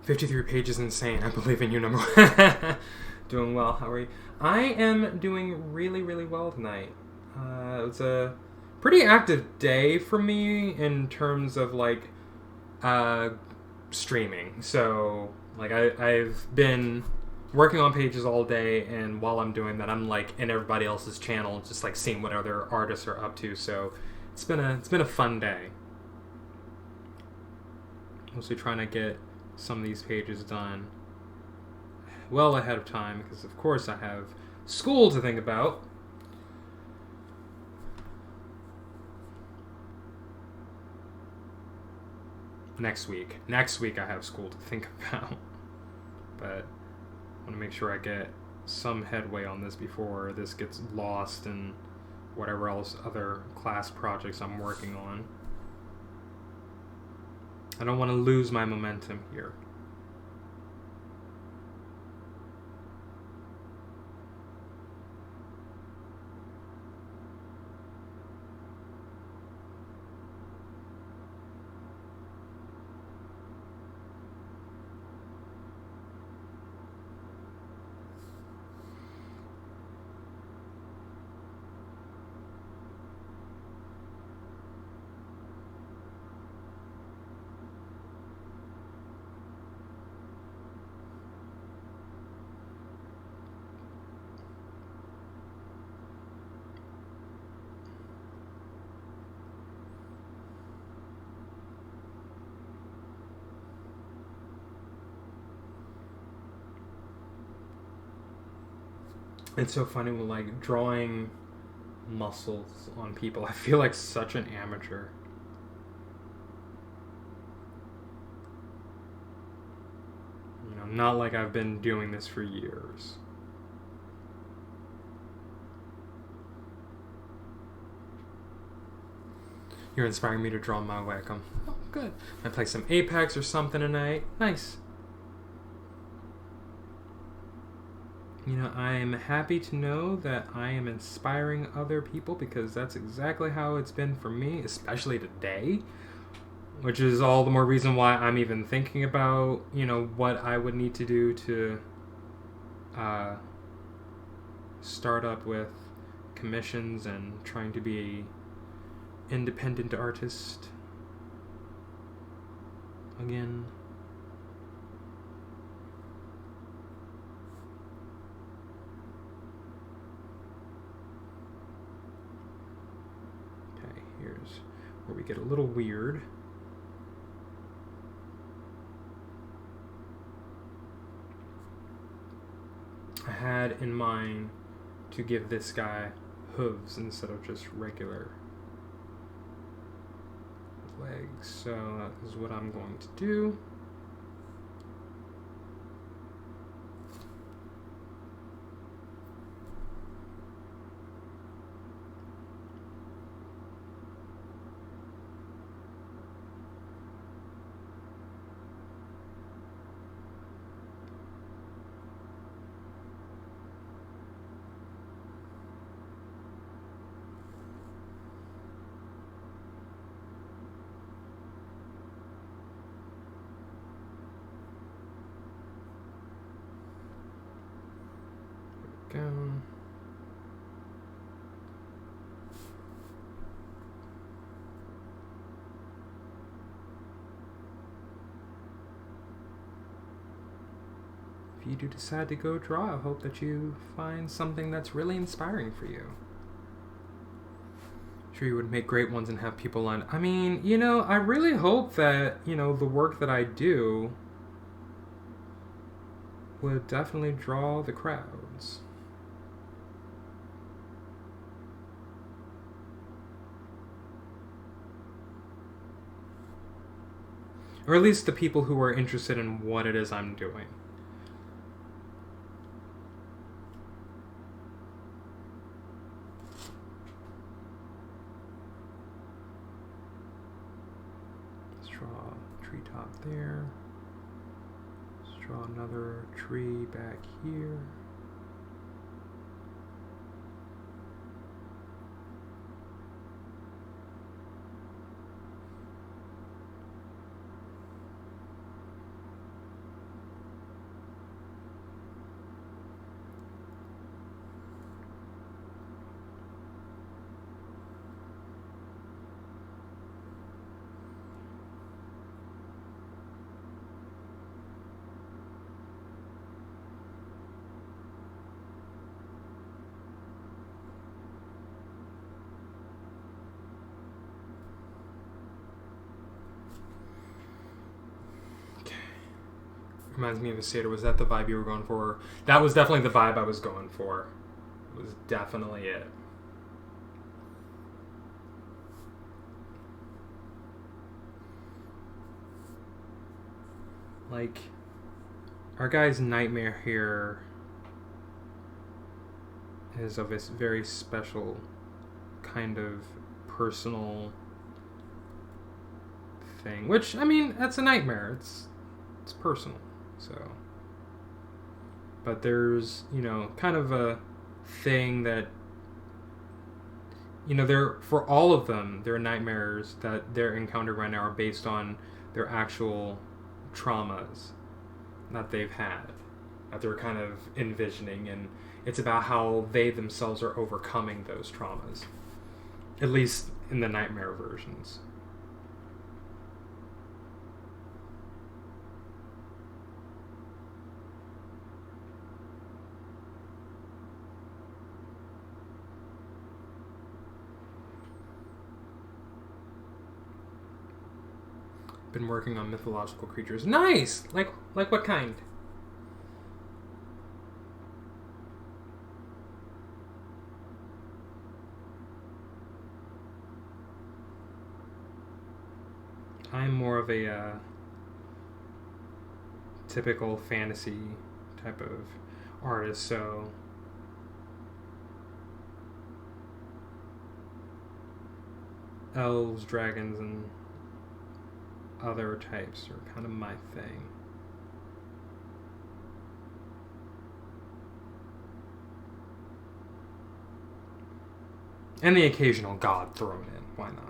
S1: 53 pages insane. I believe in you, number one. Doing well. How are you? I am doing really, really well tonight. It was a pretty active day for me in terms of like streaming. So like I've been working on pages all day, and while I'm doing that, I'm like in everybody else's channel, just like seeing what other artists are up to. So it's been a fun day. Mostly trying to get some of these pages done well ahead of time, because of course I have school to think about. Next week I have school to think about, but I want to make sure I get some headway on this before this gets lost in whatever else other class projects I'm working on. I don't want to lose my momentum here. It's so funny with like drawing muscles on people. I feel like such an amateur. You know, not like I've been doing this for years. You're inspiring me to draw my wacom. Oh, good. I play some Apex or something tonight. Nice. You know, I am happy to know that I am inspiring other people, because that's exactly how it's been for me, especially today. Which is all the more reason why I'm even thinking about, you know, what I would need to do to start up with commissions and trying to be an independent artist again. Here's where we get a little weird. I had in mind to give this guy hooves instead of just regular legs, so that is what I'm going to do. Go. If you do decide to go draw, I hope that you find something that's really inspiring for you. Sure, you would make great ones and have people on. I mean, you know, I really hope that, you know, the work that I do would definitely draw the crowds. Or at least the people who are interested in what it is I'm doing. Let's draw a treetop there. Let's draw another tree back here. Reminds me of a Seder. Was that the vibe you were going for? That was definitely the vibe I was going for. It was definitely it. Like, our guy's nightmare here is of this very special kind of personal thing. Which, I mean, that's a nightmare. It's personal. So, but there's, you know, kind of a thing that, you know, they're, for all of them, their nightmares that they're encountering right now are based on their actual traumas that they've had, that they're kind of envisioning, and it's about how they themselves are overcoming those traumas, at least in the nightmare versions. Been working on mythological creatures. Nice! Like what kind? I'm more of a typical fantasy type of artist, so elves, dragons, and other types are kind of my thing. And the occasional god thrown in. Why not?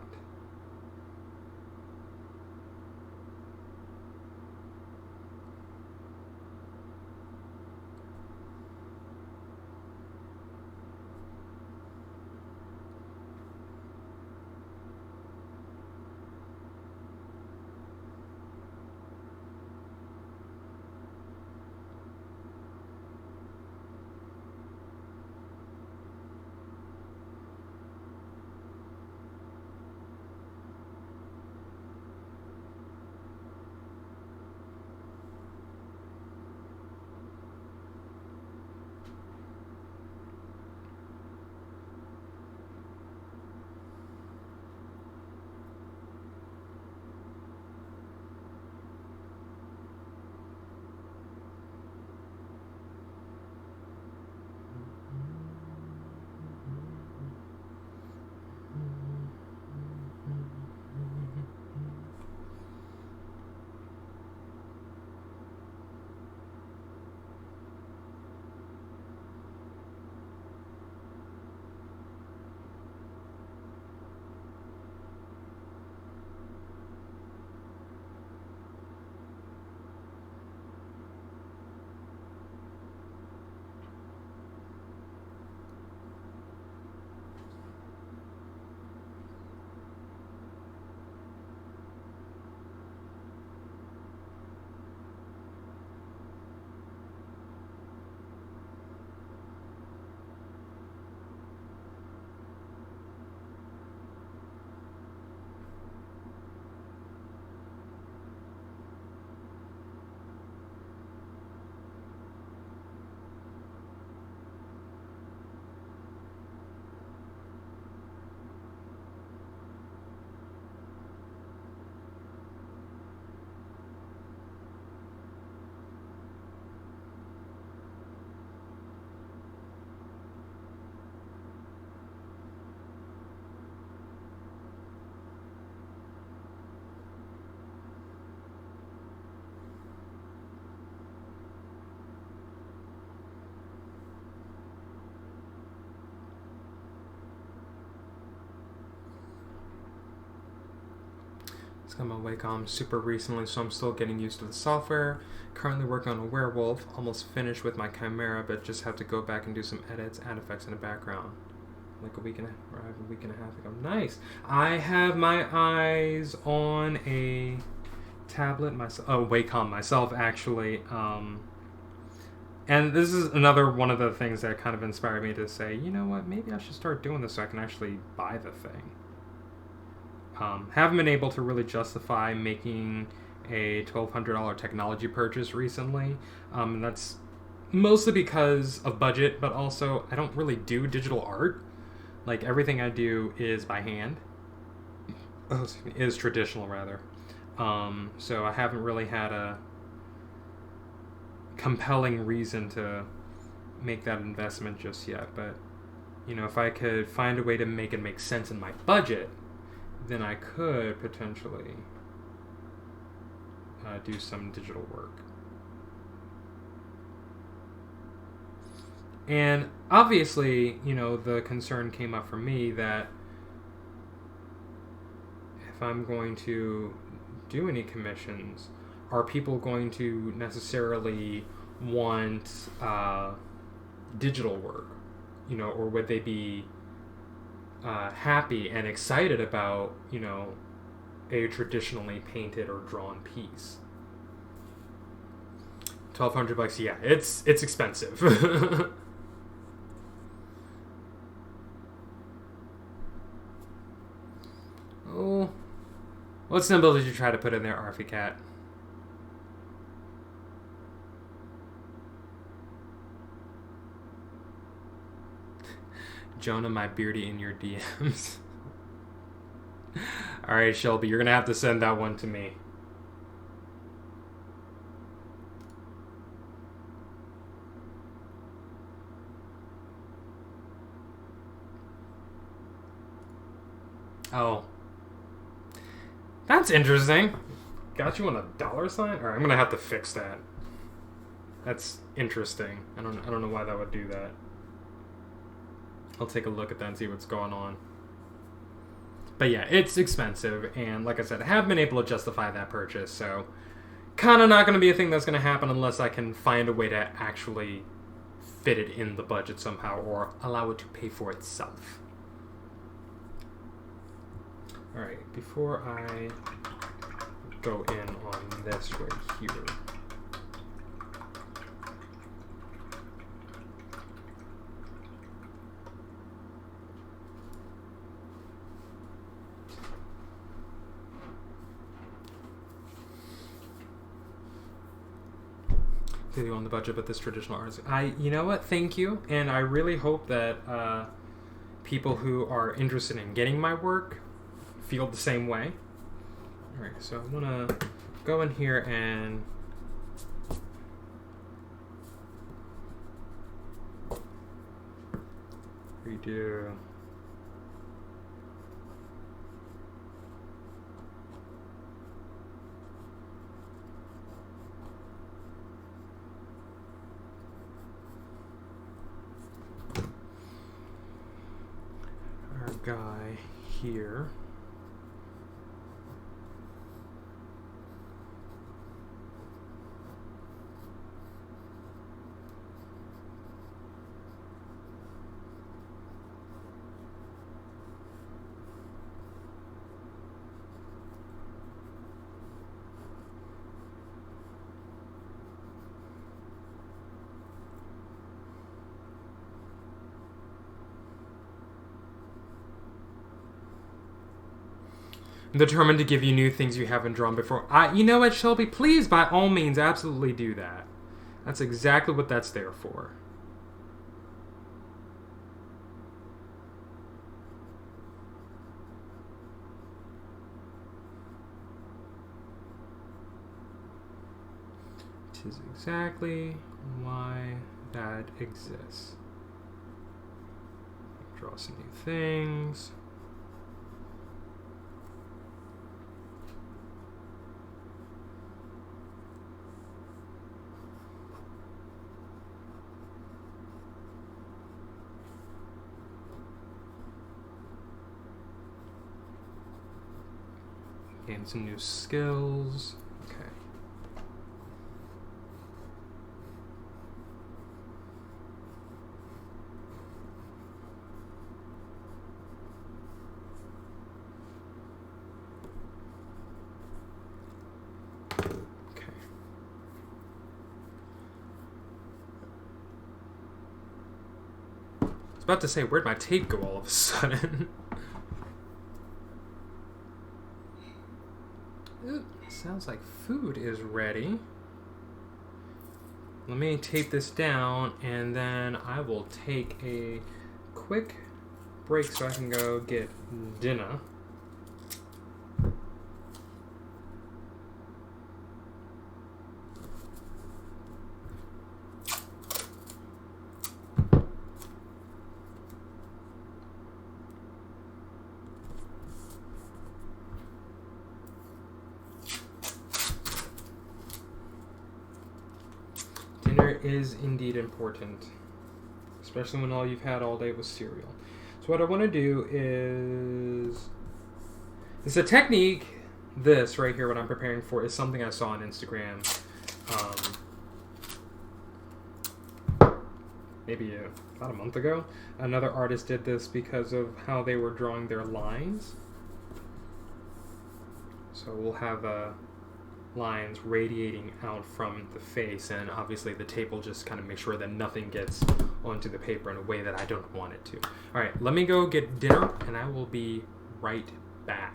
S1: Got my Wacom super recently, so I'm still getting used to the software. Currently working on a werewolf, almost finished with my chimera, but just have to go back and do some edits, add effects in the background. Like a week and a half ago. Nice. I have my eyes on a tablet myself. Oh, Wacom myself actually. And this is another one of the things that kind of inspired me to say, you know what, maybe I should start doing this so I can actually buy the thing. Haven't been able to really justify making a $1,200 technology purchase recently. And that's mostly because of budget, but also I don't really do digital art. Like, everything I do is by hand. Oh, excuse me, is traditional, rather. So I haven't really had a compelling reason to make that investment just yet. But, you know, if I could find a way to make it make sense in my budget, then I could potentially do some digital work. And obviously, you know, the concern came up for me that if I'm going to do any commissions, are people going to necessarily want digital work? You know, or would they be happy and excited about, you know, a traditionally painted or drawn piece? $1,200, yeah, it's expensive. Oh, what symbol did you try to put in there, Arfie Cat? Jonah, my beardy in your DMs. Alright, Shelby, you're gonna have to send that one to me. Oh. That's interesting. Got you on a $? Alright, I'm gonna have to fix that. That's interesting. I don't know why that would do that. I'll take a look at that and see what's going on. But yeah, it's expensive, and like I said, I have been able to justify that purchase, so kind of not going to be a thing that's going to happen unless I can find a way to actually fit it in the budget somehow, or allow it to pay for itself. Alright, before I go in on this right here, you on the budget, but this traditional art, you know what, thank you, and I really hope that people who are interested in getting my work feel the same way. Alright, so I'm gonna go in here and redo our guy here. Determined to give you new things you haven't drawn before. You know what, Shelby? Please, by all means, absolutely do that. That's exactly what that's there for. It is exactly why that exists. Draw some new things. Gain some new skills. Okay. Okay. I was about to say, where'd my tape go all of a sudden? Ooh, sounds like food is ready. Let me tape this down, and then I will take a quick break so I can go get dinner. Dinner is indeed important, especially when all you've had all day was cereal. So what I want to do is, it's a technique. This right here, what I'm preparing for, is something I saw on Instagram. Maybe about a month ago. Another artist did this because of how they were drawing their lines. So we'll have lines radiating out from the face, and obviously the tape will just kind of make sure that nothing gets onto the paper in a way that I don't want it to. Alright, let me go get dinner, and I will be right back.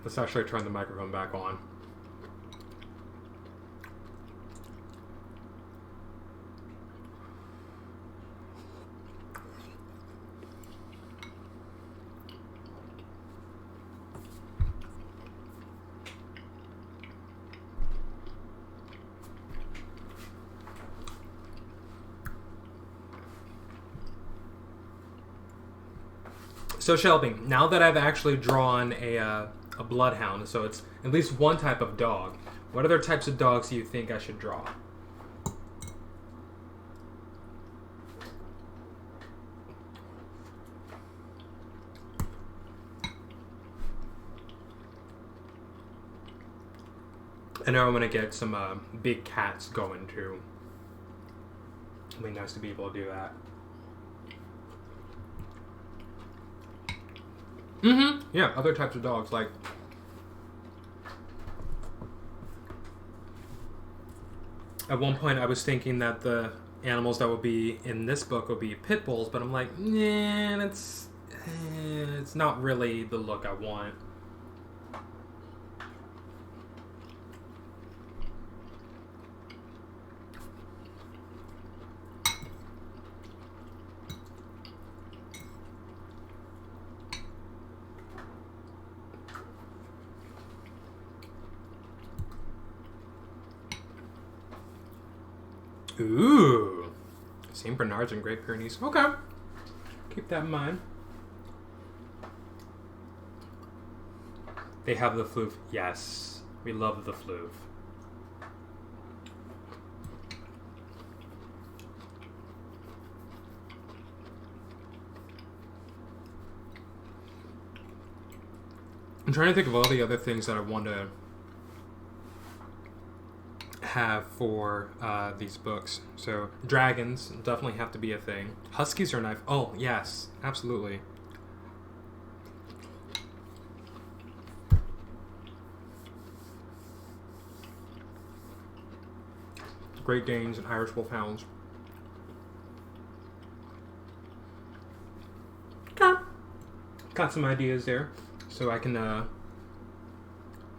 S1: Let's actually turn the microphone back on. So Shelby, now that I've actually drawn a bloodhound, so it's at least one type of dog, what other types of dogs do you think I should draw? I know I'm gonna get some big cats going too. It'd be nice to be able to do that. Yeah, other types of dogs, like at one point I was thinking that the animals that would be in this book would be pit bulls, but I'm like, nah, it's not really the look I want. Ooh, St. Bernards and Great Pyrenees. Okay, keep that in mind. They have the floof. Yes, we love the floof. I'm trying to think of all the other things that I want to have for these books. So dragons definitely have to be a thing. Huskies are knife. Oh yes, absolutely. Great Danes and Irish Wolfhounds. Got some ideas there, so I can.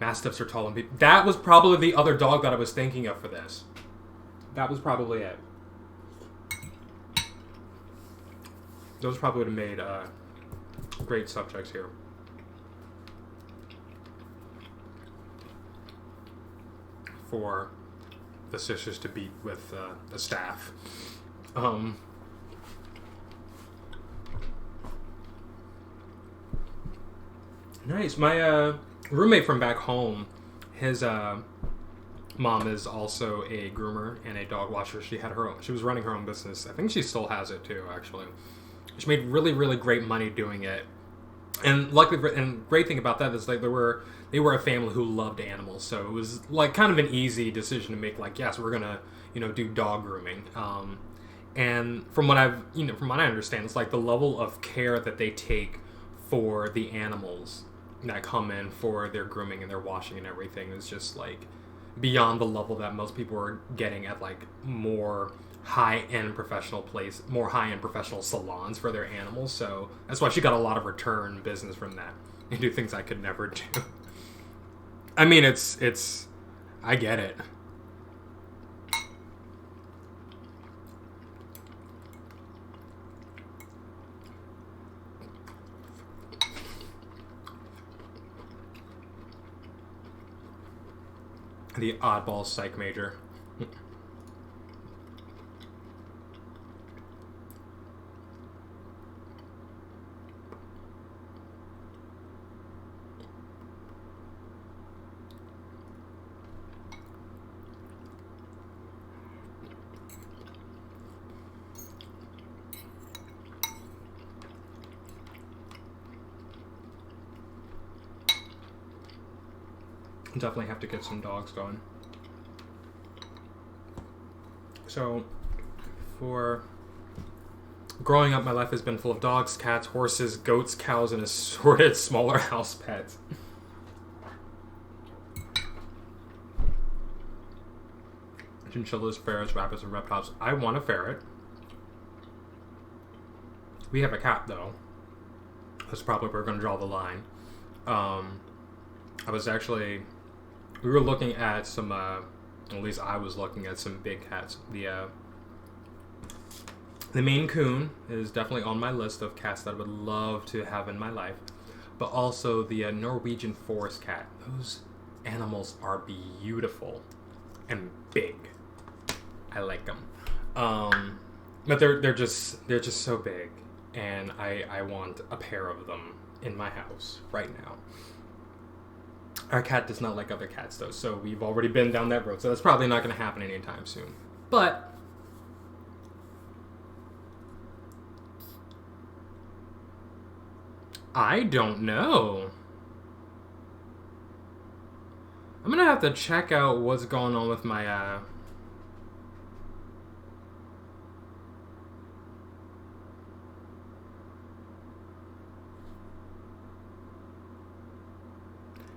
S1: Mastiffs are tall and big. That was probably the other dog that I was thinking of for this. That was probably it. Those probably would have made great subjects here. For the sisters to beat with the staff. Nice. My roommate from back home, his mom is also a groomer and a dog washer. She was running her own business. I think she still has it too, actually. She made really, really great money doing it. And luckily, and great thing about that is like they were a family who loved animals, so it was like kind of an easy decision to make. Like, yes, we're gonna do dog grooming. And from what I understand, it's like the level of care that they take for the animals that come in for their grooming and their washing and everything is just like beyond the level that most people are getting at like more high-end professional salons for their animals. So that's why she got a lot of return business from that and do things I could never do. I mean, it's I get it. The oddball psych major. Definitely have to get some dogs going. So, for growing up, my life has been full of dogs, cats, horses, goats, cows, and assorted smaller house pets. Chinchillas, ferrets, rabbits, and reptiles. I want a ferret. We have a cat, though. That's probably where we're going to draw the line. We were looking at some, at least I was looking at some big cats. The Maine Coon is definitely on my list of cats that I would love to have in my life. But also the Norwegian forest cat. Those animals are beautiful and big. I like them. But they're just so big. And I want a pair of them in my house right now. Our cat does not like other cats, though, so we've already been down that road, so that's probably not going to happen anytime soon. But I don't know. I'm going have to check out what's going on with my I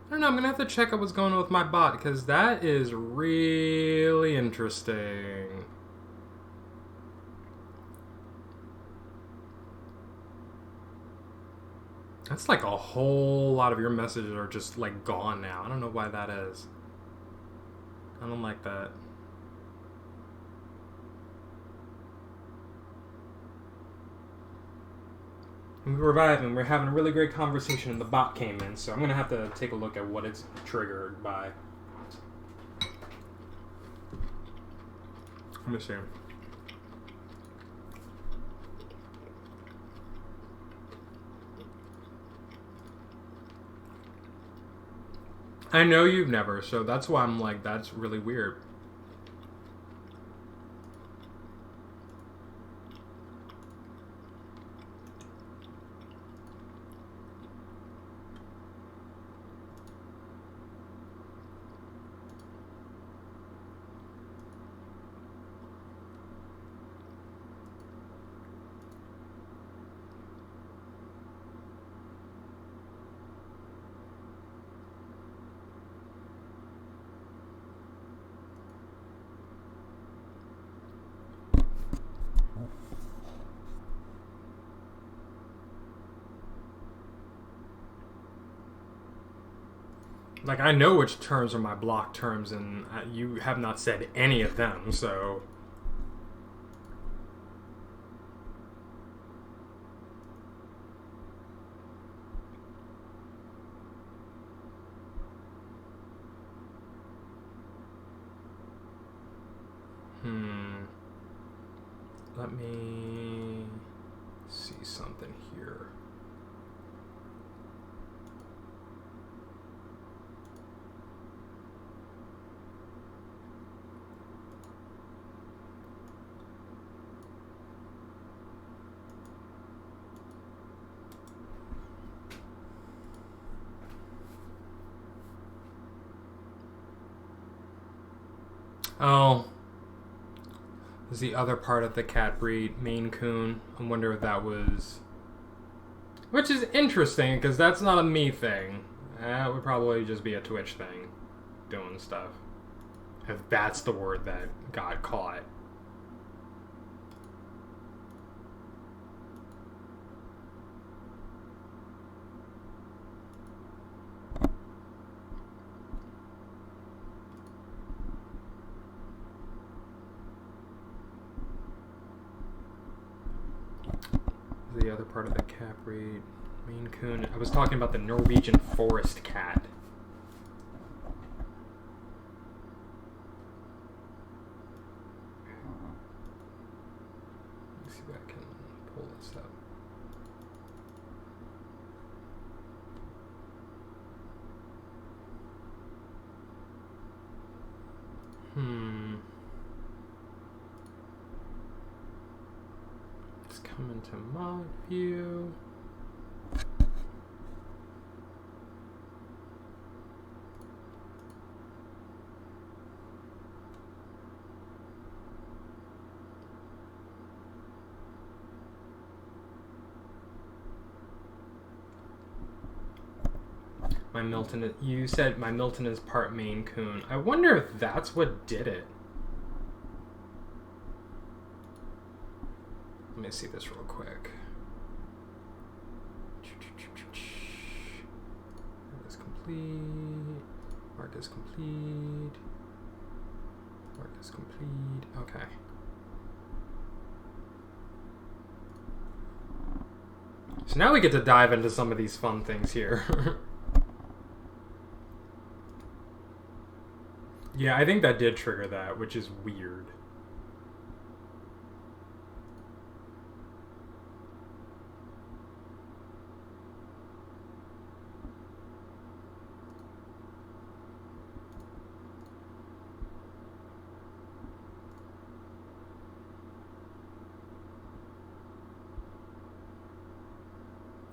S1: don't know, I'm gonna have to check out what's going on with my bot, because that is really interesting. That's like a whole lot of your messages are just like gone now. I don't know why that is. I don't like that. We're reviving. We're having a really great conversation and the bot came in, so I'm gonna have to take a look at what it's triggered by. Let me see. I know you've never, so that's why I'm like, that's really weird. Like, I know which terms are my block terms, and you have not said any of them, so... Let me see something here. Oh, is the other part of the cat breed, Maine Coon. I wonder if that was... Which is interesting, because that's not a me thing. That would probably just be a Twitch thing, doing stuff. If that's the word that got caught. The other part of the cat breed, Maine Coon. I was talking about the Norwegian forest cat. Let's see if I can pull this up. Come into mod view. My Milton, you said my Milton is part Maine Coon. I wonder if that's what did it. Let me see this real quick. Mark is complete. Mark is complete. Mark is complete. Okay. So now we get to dive into some of these fun things here. Yeah, I think that did trigger that, which is weird.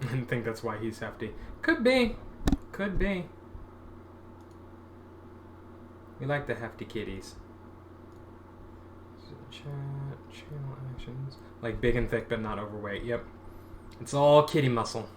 S1: I think that's why he's hefty. Could be. Could be. We like the hefty kitties. Chat, channel actions. Like big and thick, but not overweight. Yep. It's all kitty muscle.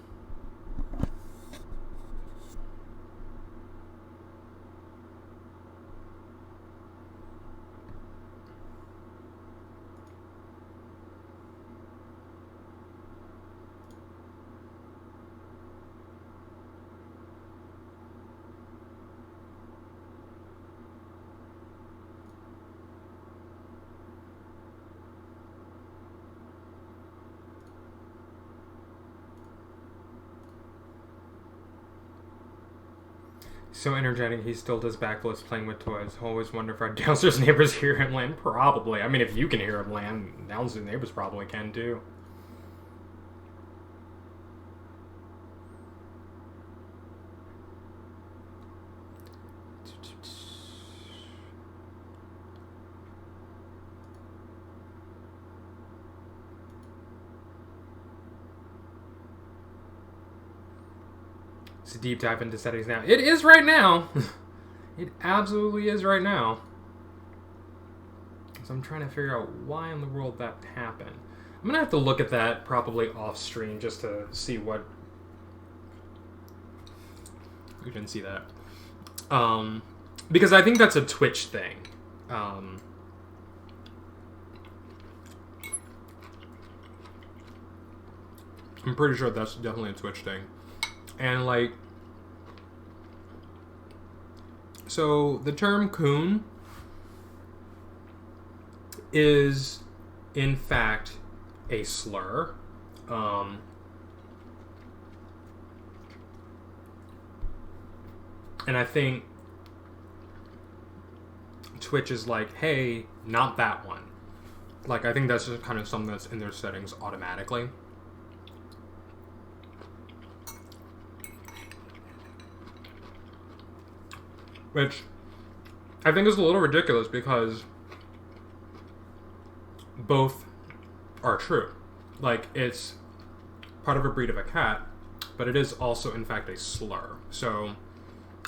S1: So energetic, he still does backflips playing with toys. Always wonder if our downstairs neighbors hear him land. Probably. I mean, if you can hear him land, downstairs neighbors probably can too. It's a deep dive into settings now. It is right now. It absolutely is right now. So I'm trying to figure out why in the world that happened. I'm going to have to look at that probably off stream just to see what... You didn't see that. Because I think that's a Twitch thing. I'm pretty sure that's definitely a Twitch thing. And like, so the term coon is in fact a slur. And I think Twitch is like, hey, not that one. Like, I think that's just kind of something that's in their settings automatically. Which I think is a little ridiculous because both are true. Like, it's part of a breed of a cat, but it is also, in fact, a slur. So,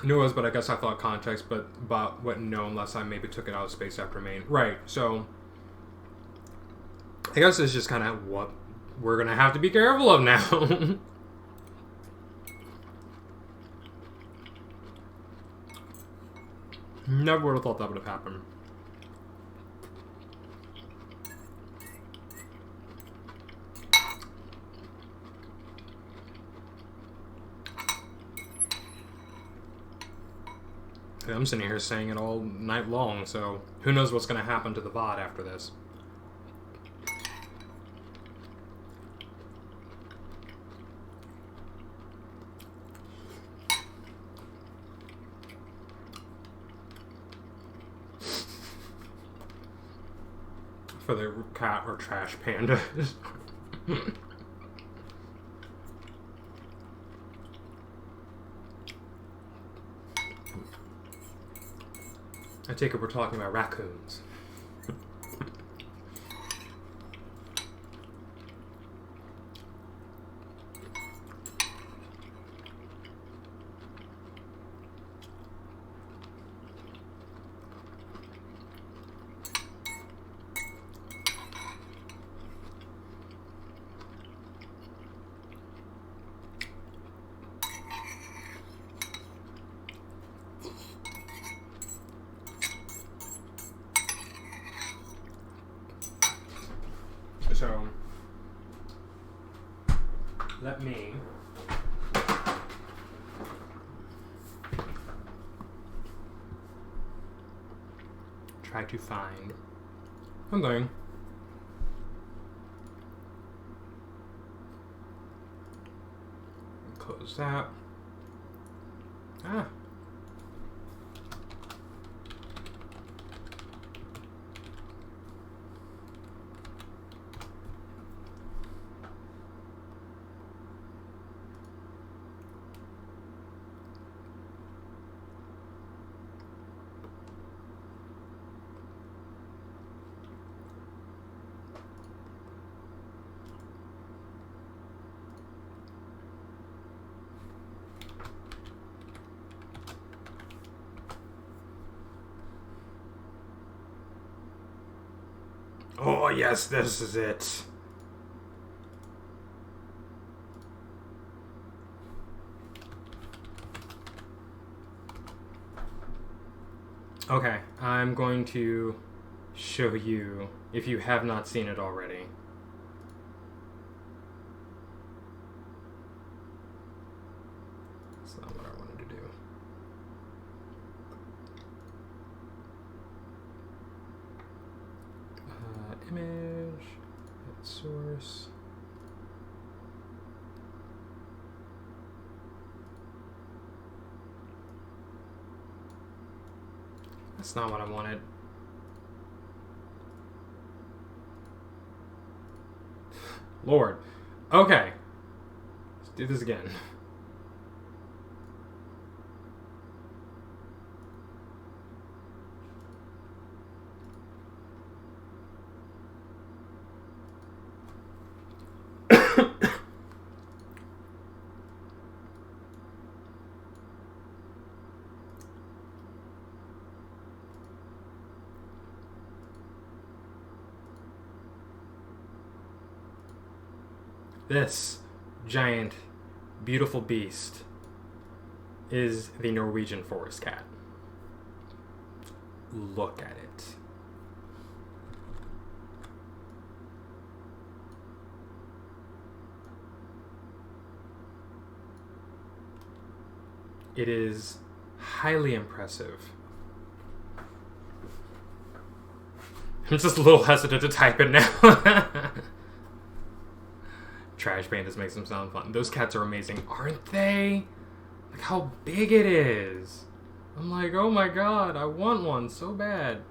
S1: knew it was, but I guess I thought context, but wouldn't know unless I maybe took it out of space after main. Right, so I guess it's just kind of what we're going to have to be careful of now. Never would have thought that would have happened. I'm sitting here saying it all night long, so who knows what's going to happen to the VOD after this. For the cat or trash pandas. I take it we're talking about raccoons. So, let me try to find something. Close that. Ah. Oh, yes, this is it. Okay, I'm going to show you, if you have not seen it already. That's not what I wanted to do. Image, source. That's not what I wanted. Lord. Okay. Let's do this again. This giant, beautiful beast is the Norwegian forest cat. Look at it. It is highly impressive. I'm just a little hesitant to type it now. Trash pandas makes them sound fun. Those cats are amazing, aren't they? Like how big it is. I'm like, oh my god, I want one so bad.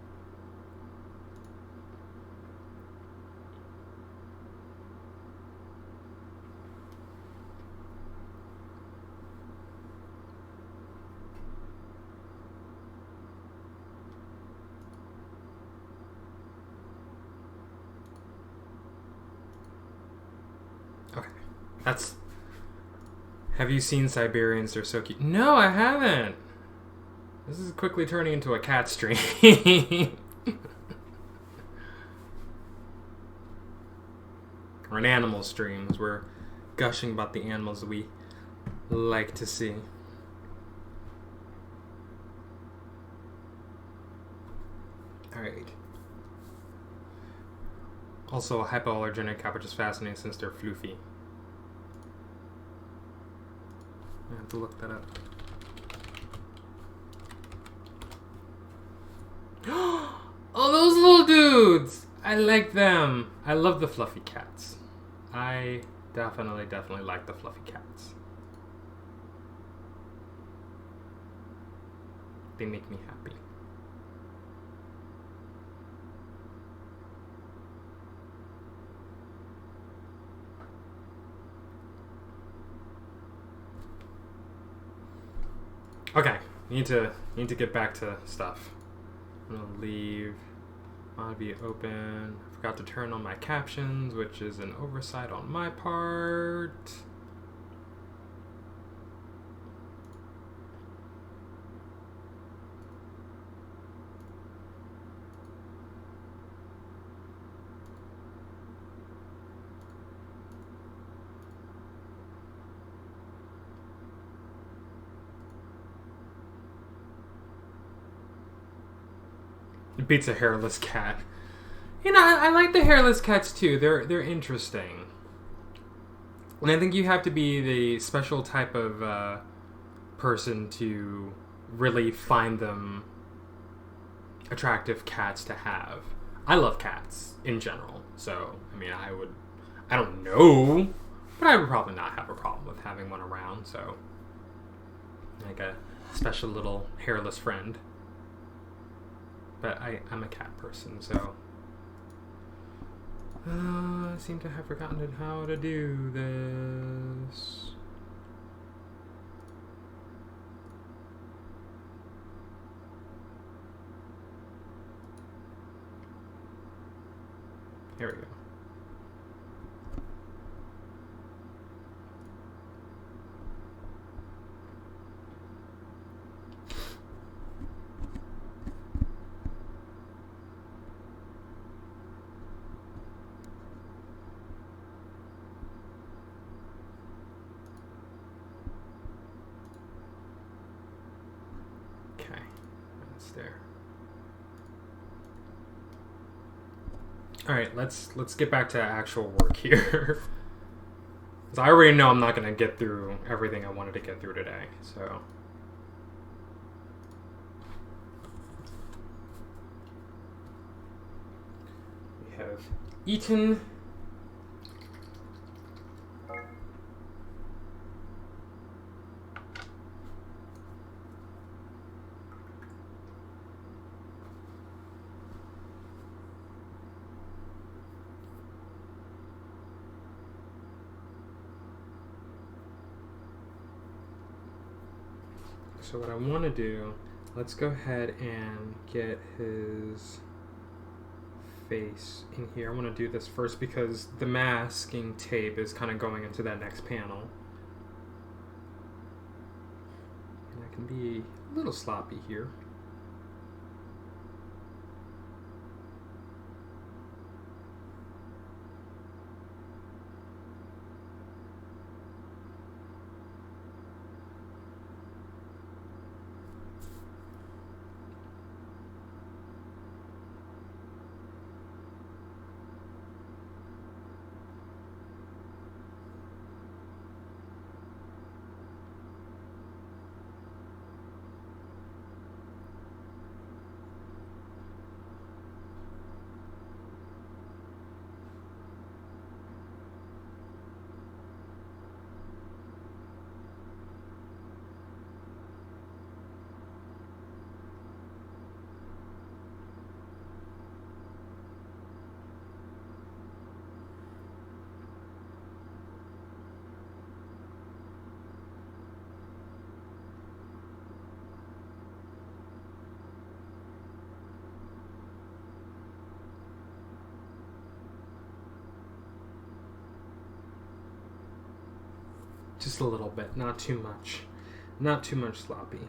S1: Okay, that's... Have you seen Siberians? They're so cute. No, I haven't. This is quickly turning into a cat stream. Or an animal stream, as we're gushing about the animals that we like to see. Alright. Also, a hypoallergenic cat, which is fascinating since they're floofy. I have to look that up. Oh, those little dudes! I like them. I love the fluffy cats. I definitely like the fluffy cats. They make me happy. Okay, need to get back to stuff. I'm gonna leave Modby open. I forgot to turn on my captions, which is an oversight on my part. It beats a hairless cat. You know, I like the hairless cats too. They're interesting. And I think you have to be the special type of person to really find them attractive cats to have. I love cats in general. So, I mean, I don't know, but I would probably not have a problem with having one around. So, like a special little hairless friend. But I'm a cat person, so... I seem to have forgotten how to do this. Here we go. almost there. All right, let's get back to actual work here. 'Cause I already know I'm not going to get through everything I wanted to get through today, so. We have eaten. So what I want to do, let's go ahead and get his face in here. I want to do this first because the masking tape is kind of going into that next panel. And I can be a little sloppy here. Just a little bit, not too much. Not too much sloppy.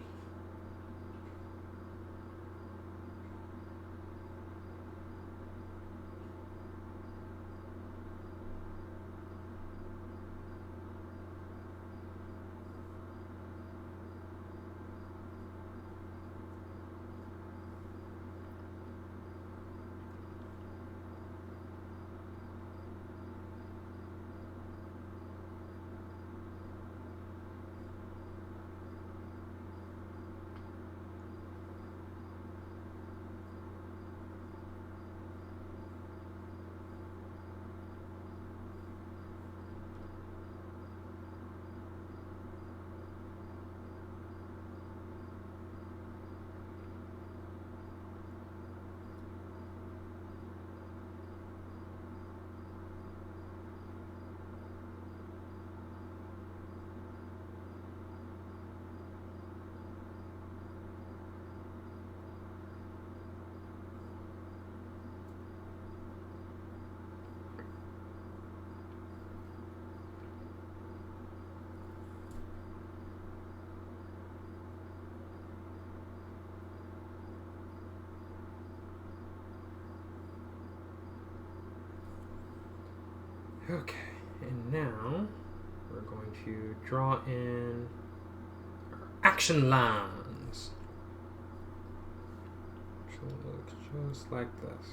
S1: Okay, and now we're going to draw in our action lines. Which will look just like this.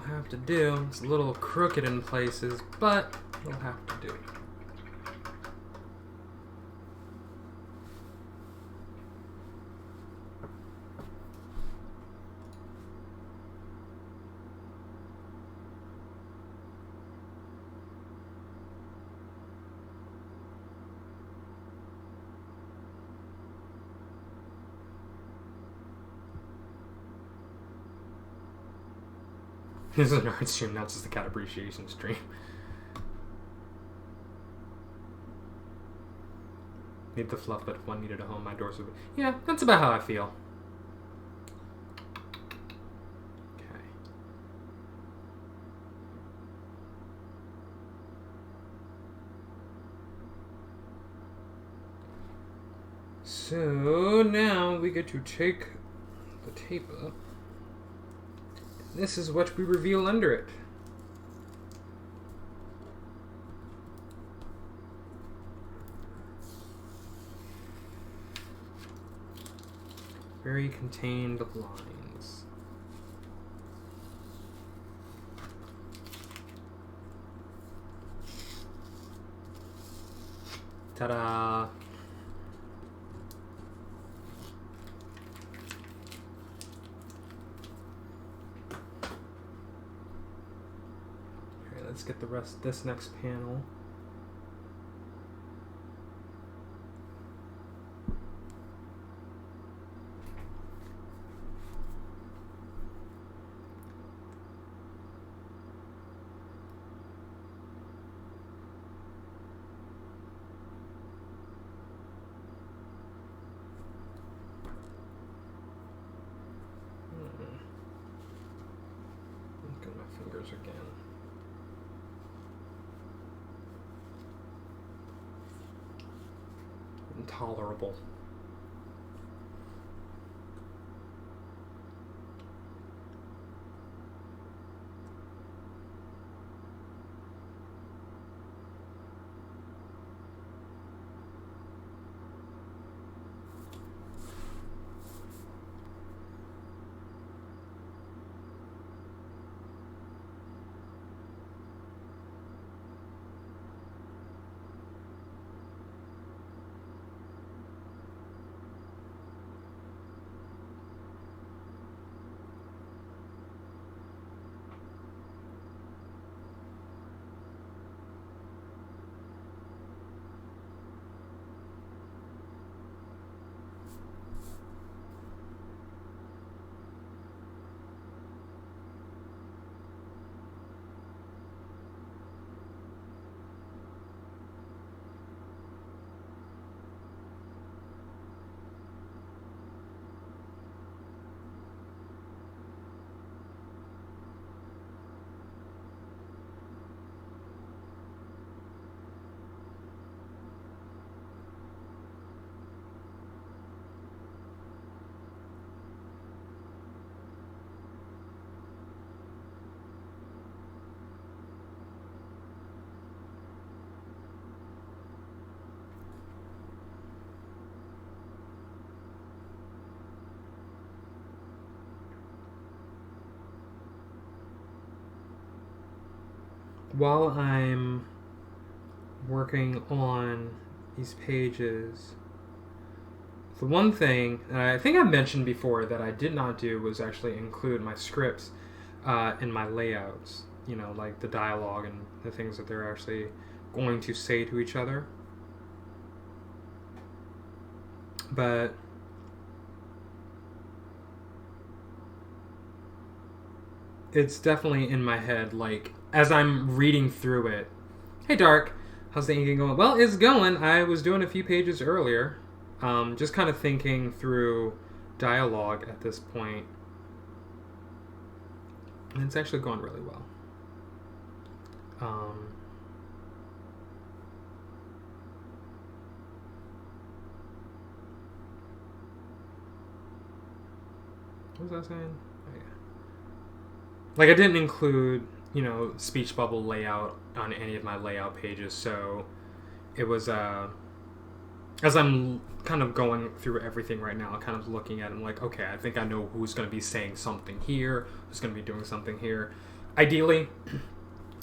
S1: have to do. It's a little crooked in places, but it'll have to do. This is an art stream, not just a cat appreciation stream. Need the fluff, but if one needed a home, my doors would be... Yeah, that's about how I feel. Okay. So now we get to take the tape up. This is what we reveal under it. Very contained lines. Ta-da! Let's get the rest, this next panel. Look at my fingers again. Intolerable. While I'm working on these pages, the one thing I think I mentioned before that I did not do was actually include my scripts in my layouts, you know, like the dialogue and the things that they're actually going to say to each other. But it's definitely in my head, like, as I'm reading through it. Hey, Dark, how's the inking going? Well, it's going. I was doing a few pages earlier. Just kind of thinking through dialogue at this point. And it's actually going really well. What was I saying? Oh, yeah. Like, I didn't include, you know, speech bubble layout on any of my layout pages, so it was, as I'm kind of going through everything right now, kind of looking at it, I'm like, okay, I think I know who's going to be saying something here, who's going to be doing something here. ideally,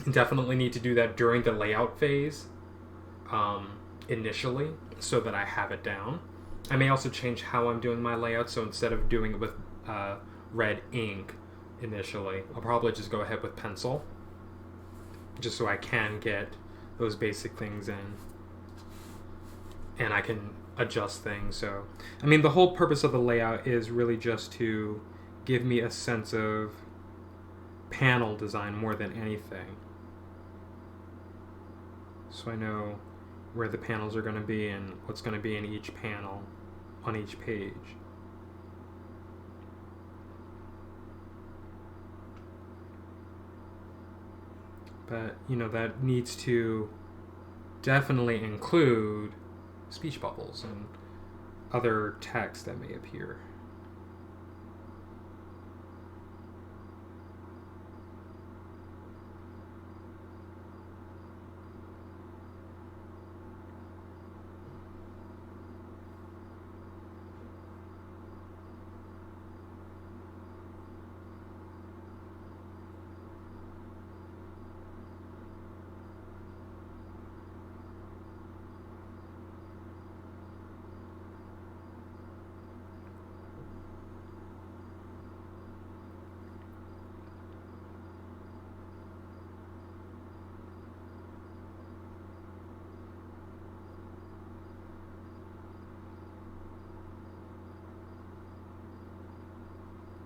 S1: definitely need to do that during the layout phase initially so that I have it down. I may also change how I'm doing my layout, so instead of doing it with red ink initially, I'll probably just go ahead with pencil, just so I can get those basic things in and I can adjust things. So, I mean, the whole purpose of the layout is really just to give me a sense of panel design more than anything. So I know where the panels are going to be and what's going to be in each panel on each page. But, you know, that needs to definitely include speech bubbles and other text that may appear.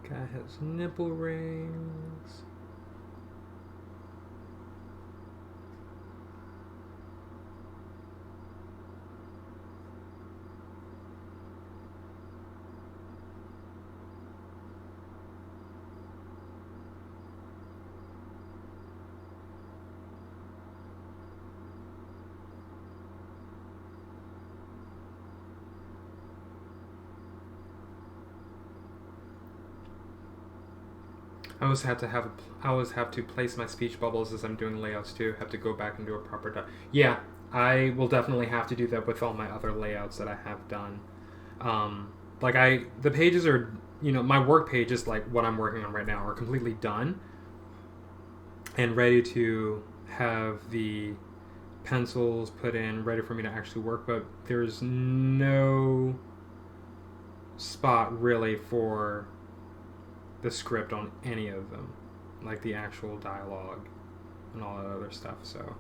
S1: Guy has nipple rings. I always have to place my speech bubbles as I'm doing layouts too. Have to go back and do a proper Yeah, I will definitely have to do that with all my other layouts that I have done. The pages are, you know, my work pages, like what I'm working on right now, are completely done and ready to have the pencils put in, ready for me to actually work, but there's no spot really for the script on any of them, like the actual dialogue and all that other stuff. So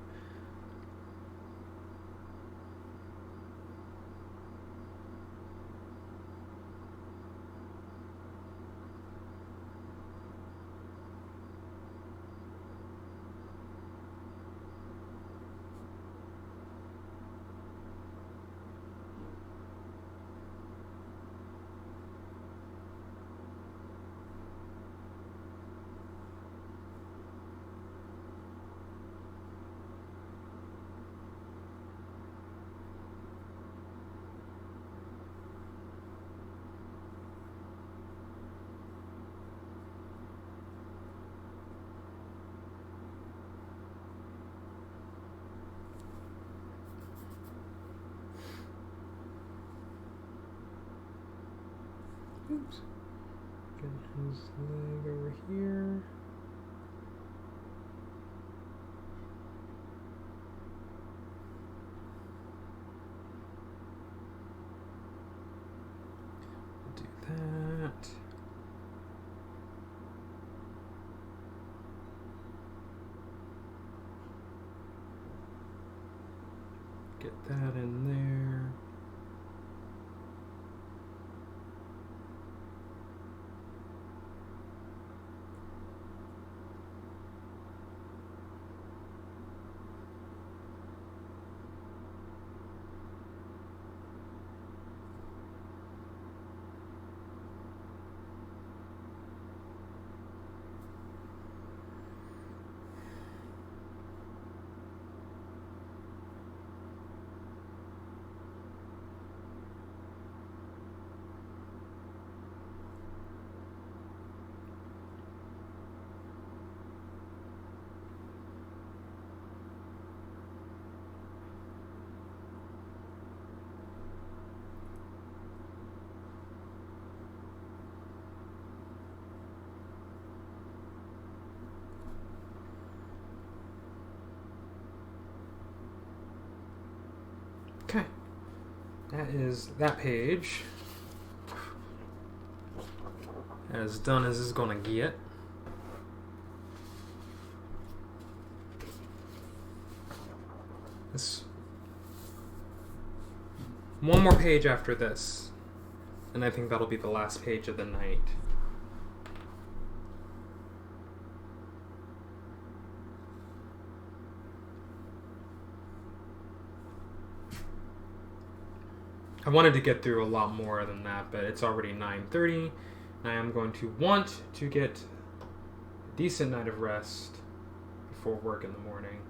S1: oops. Get his leg over here. Do that. Get that in there. Okay. That is that page. As done as it's gonna get. This one more page after this, and I think that'll be the last page of the night. I wanted to get through a lot more than that, but it's already 9:30. I am going to want to get a decent night of rest before work in the morning.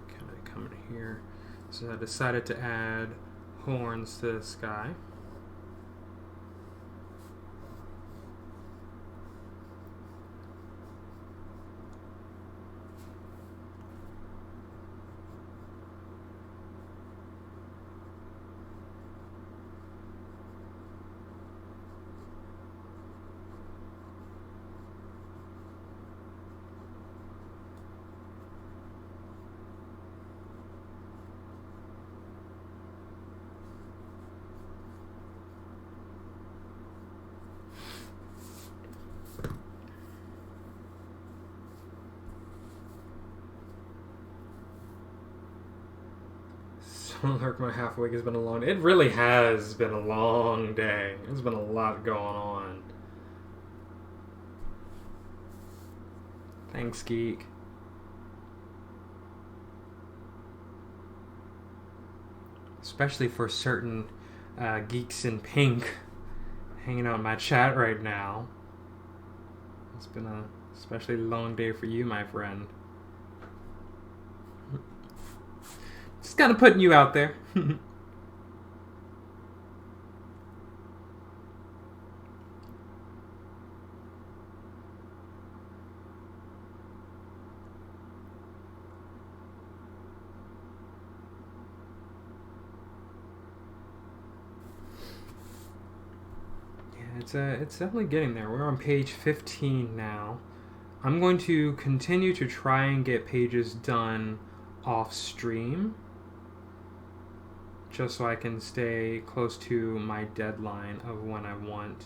S1: Can I come in here? So I decided to add horns to this guy. Lurk, my half week has been a long. It really has been a long day. There's been a lot going on. Thanks, Geek. Especially for certain geeks in pink hanging out in my chat right now. It's been a especially long day for you, my friend. Just kind of putting you out there. It's definitely getting there. We're on page 15 now. I'm going to continue to try and get pages done off stream, just so I can stay close to my deadline of when I want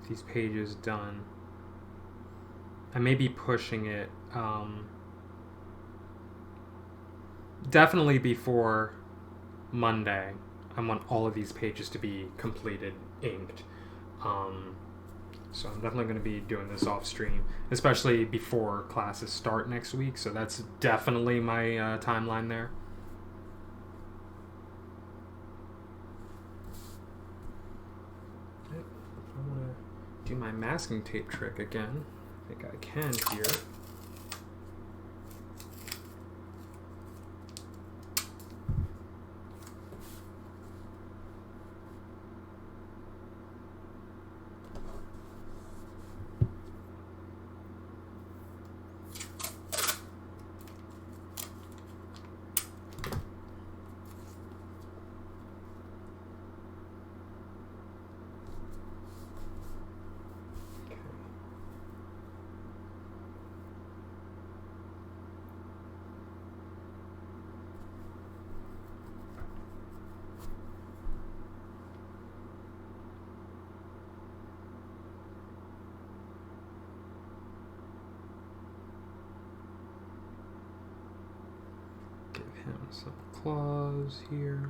S1: these pages done. I may be pushing it definitely before Monday. I want all of these pages to be completed, inked. So I'm definitely going to be doing this off stream, especially before classes start next week. So that's definitely my timeline there. I want to do my masking tape trick again. I think I can here. Some claws here.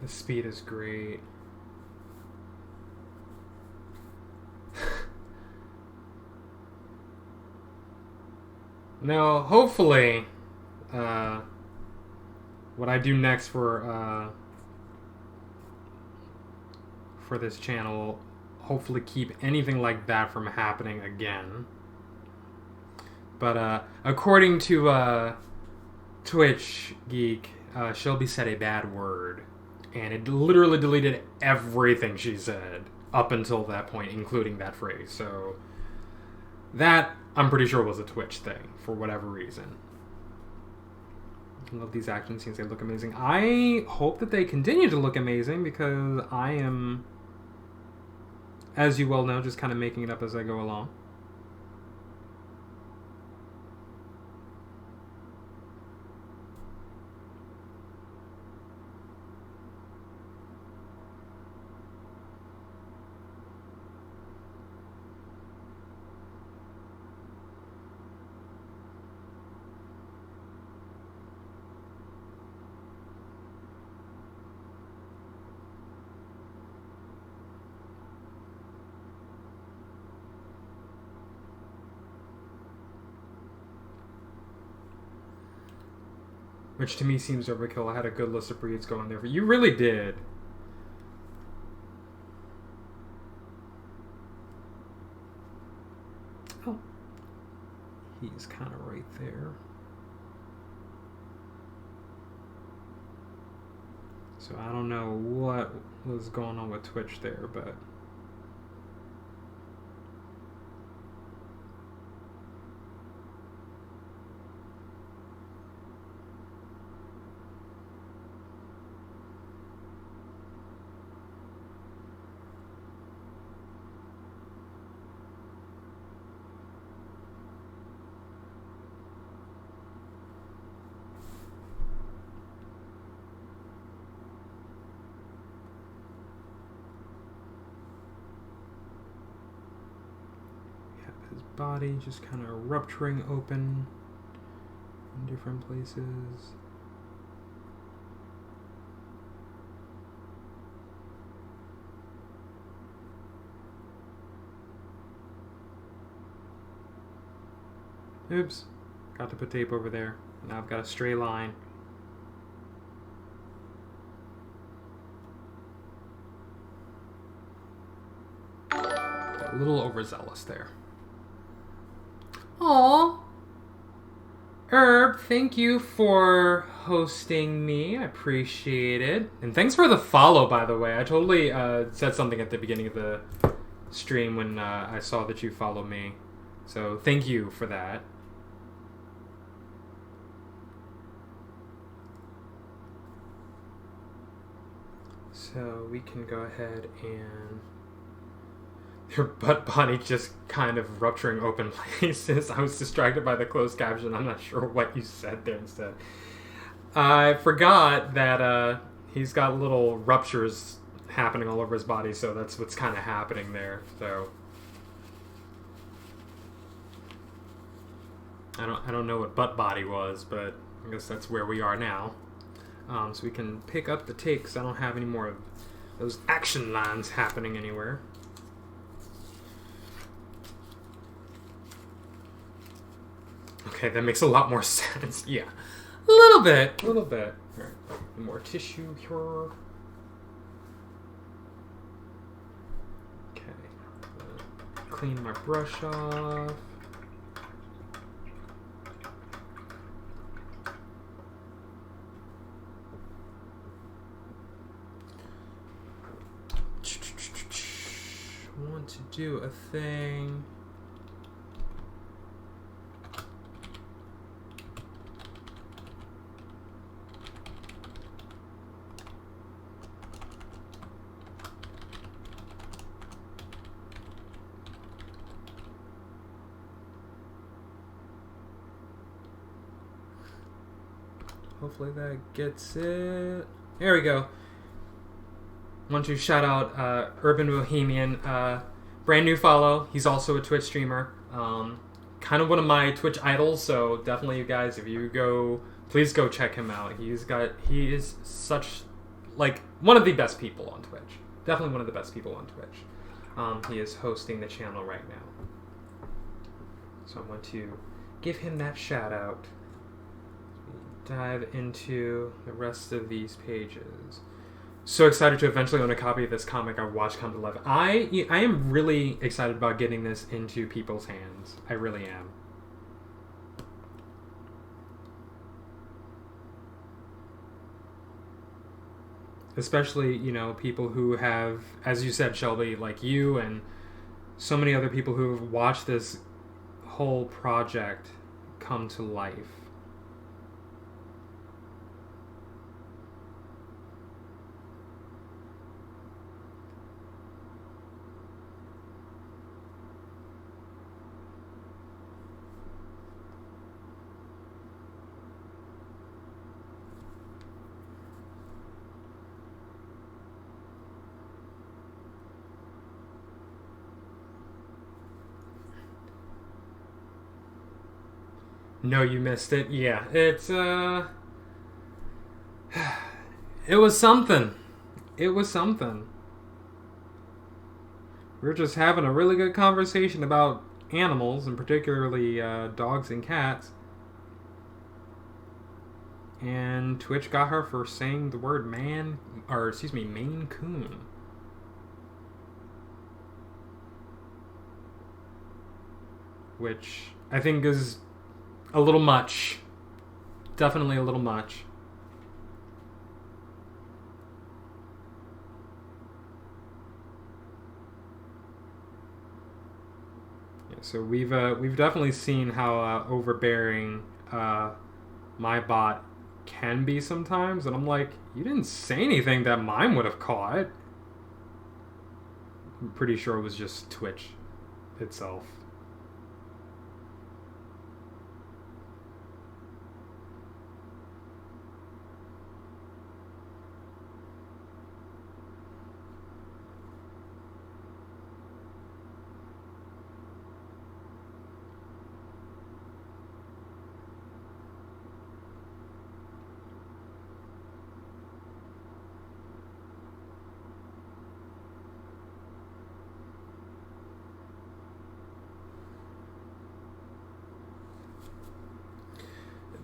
S1: The speed is great. Now, hopefully, what I do next for this channel, hopefully keep anything like that from happening again. But according to Twitch Geek, Shelby said a bad word, and it literally deleted everything she said up until that point, including that phrase. So that, I'm pretty sure, was a Twitch thing for whatever reason. I love these action scenes. They look amazing. I hope that they continue to look amazing, because I am, as you well know, just kind of making it up as I go along. Which to me seems overkill. I had a good list of breeds going there. But you really did. Oh. He's kind of right there. So I don't know what was going on with Twitch there, but... body just kind of rupturing open in different places. Oops, got to put tape over there. Now I've got a stray line. Got a little overzealous there. Aw. Herb, thank you for hosting me. I appreciate it. And thanks for the follow, by the way. I totally said something at the beginning of the stream when I saw that you followed me. So thank you for that. So we can go ahead and... Your butt body just kind of rupturing open places. I was distracted by the closed caption. I'm not sure what you said there instead. I forgot that he's got little ruptures happening all over his body, so that's what's kind of happening there. So I don't know what butt body was, but I guess that's where we are now. So we can pick up the takes. I don't have any more of those action lines happening anywhere. Okay, that makes a lot more sense. Yeah, a little bit. All right, more tissue here. Okay, clean my brush off. I want to do a thing. Hopefully that gets it. There we go. Want to shout out Urban Bohemian, brand new follow. He's also a Twitch streamer. Kind of one of my Twitch idols, so definitely you guys, if you go, please go check him out. He is such, like, one of the best people on Twitch. Definitely one of the best people on Twitch. He is hosting the channel right now. So I want to give him that shout out. Dive into the rest of these pages. So excited to eventually own a copy of this comic I watched come to life. I am really excited about getting this into people's hands. I really am. Especially, you know, people who have, as you said, Shelby, like you and so many other people who have watched this whole project come to life. No, you missed it. Yeah, it's it was something. It was something. We're just having a really good conversation about animals, and particularly dogs and cats. And Twitch got her for saying the word Maine Coon. Which I think is a little much. Definitely a little much. Yeah, so we've definitely seen how overbearing my bot can be sometimes, and I'm like, you didn't say anything that mine would have caught. I'm pretty sure it was just Twitch itself.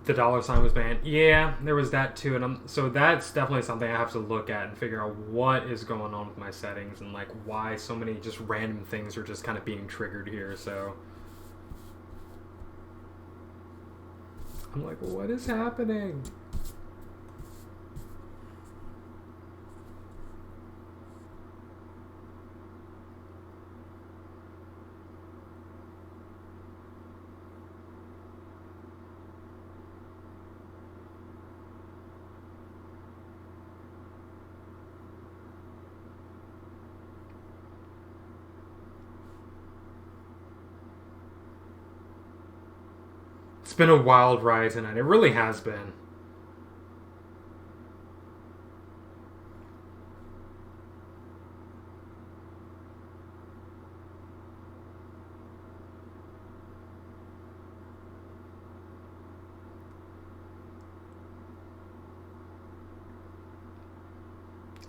S1: The dollar sign was banned. Yeah, there was that too, and so that's definitely something I have to look at and figure out what is going on with my settings and like why so many just random things are just kind of being triggered here. So I'm like, what is happening? It's been a wild ride tonight. It really has been.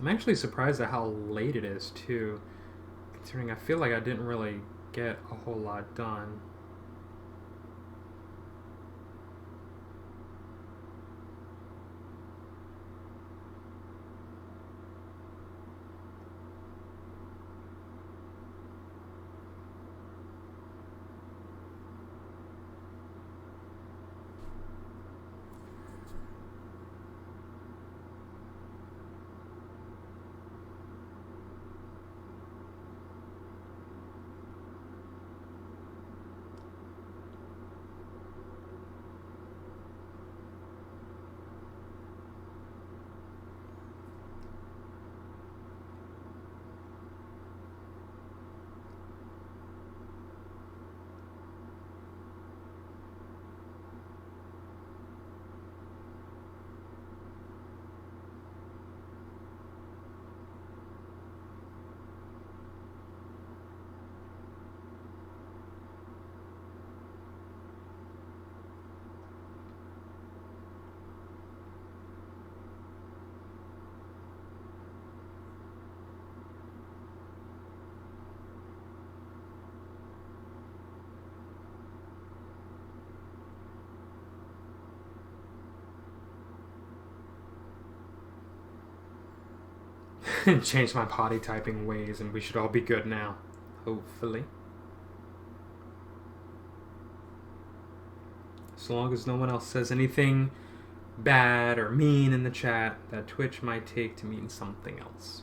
S1: I'm actually surprised at how late it is too, considering I feel like I didn't really get a whole lot done. Changed my potty typing ways, and we should all be good now. Hopefully. As long as no one else says anything bad or mean in the chat that Twitch might take to mean something else.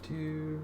S1: Do.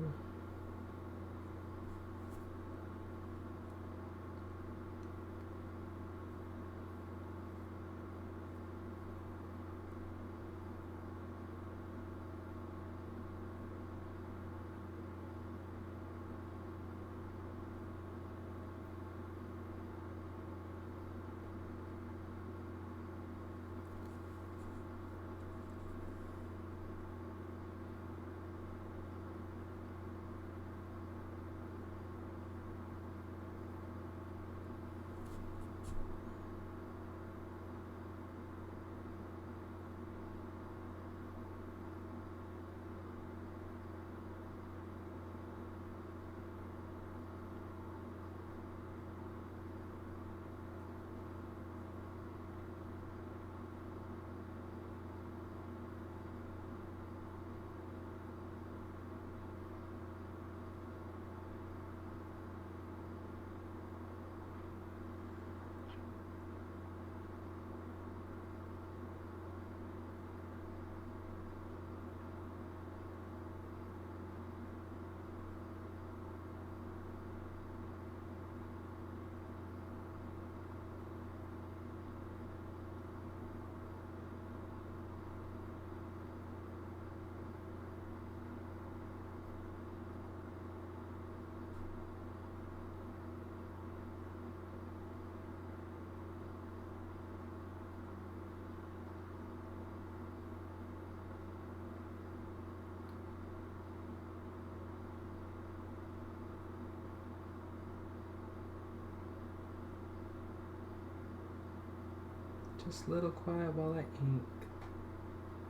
S1: Just a little quiet while I ink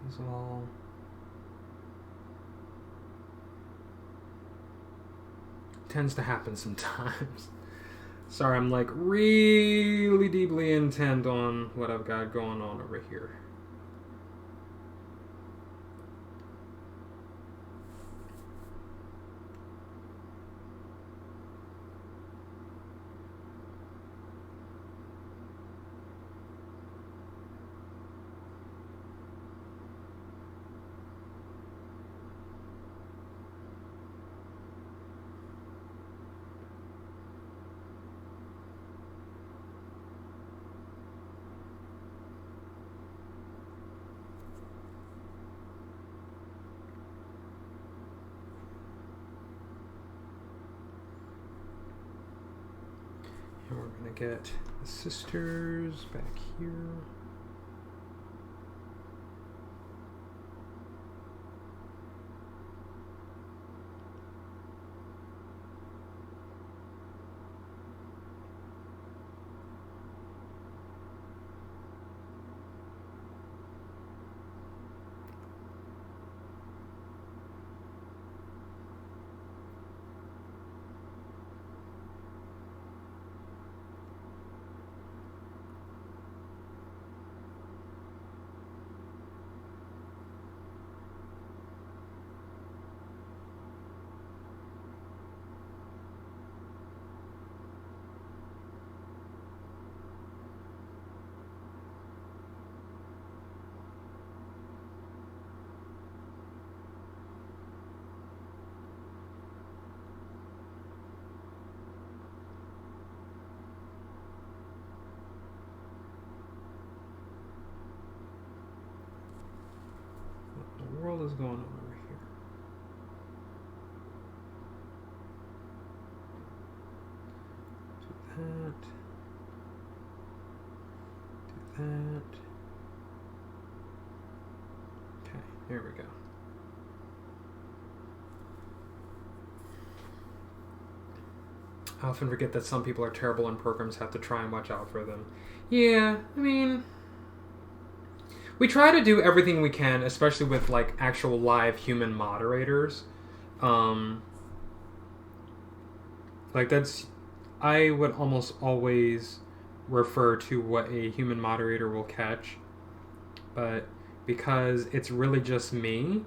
S1: is all. Tends to happen sometimes. Sorry, I'm like really deeply intent on what I've got going on over here. And we're going to get the sisters back here. What in the world is going on over here? Do that. Do that. Okay, here we go. I often forget that some people are terrible and programs have to try and watch out for them. Yeah, I mean, we try to do everything we can, especially with like actual live human moderators. Like that's, I would almost always refer to what a human moderator will catch, but because it's really just me,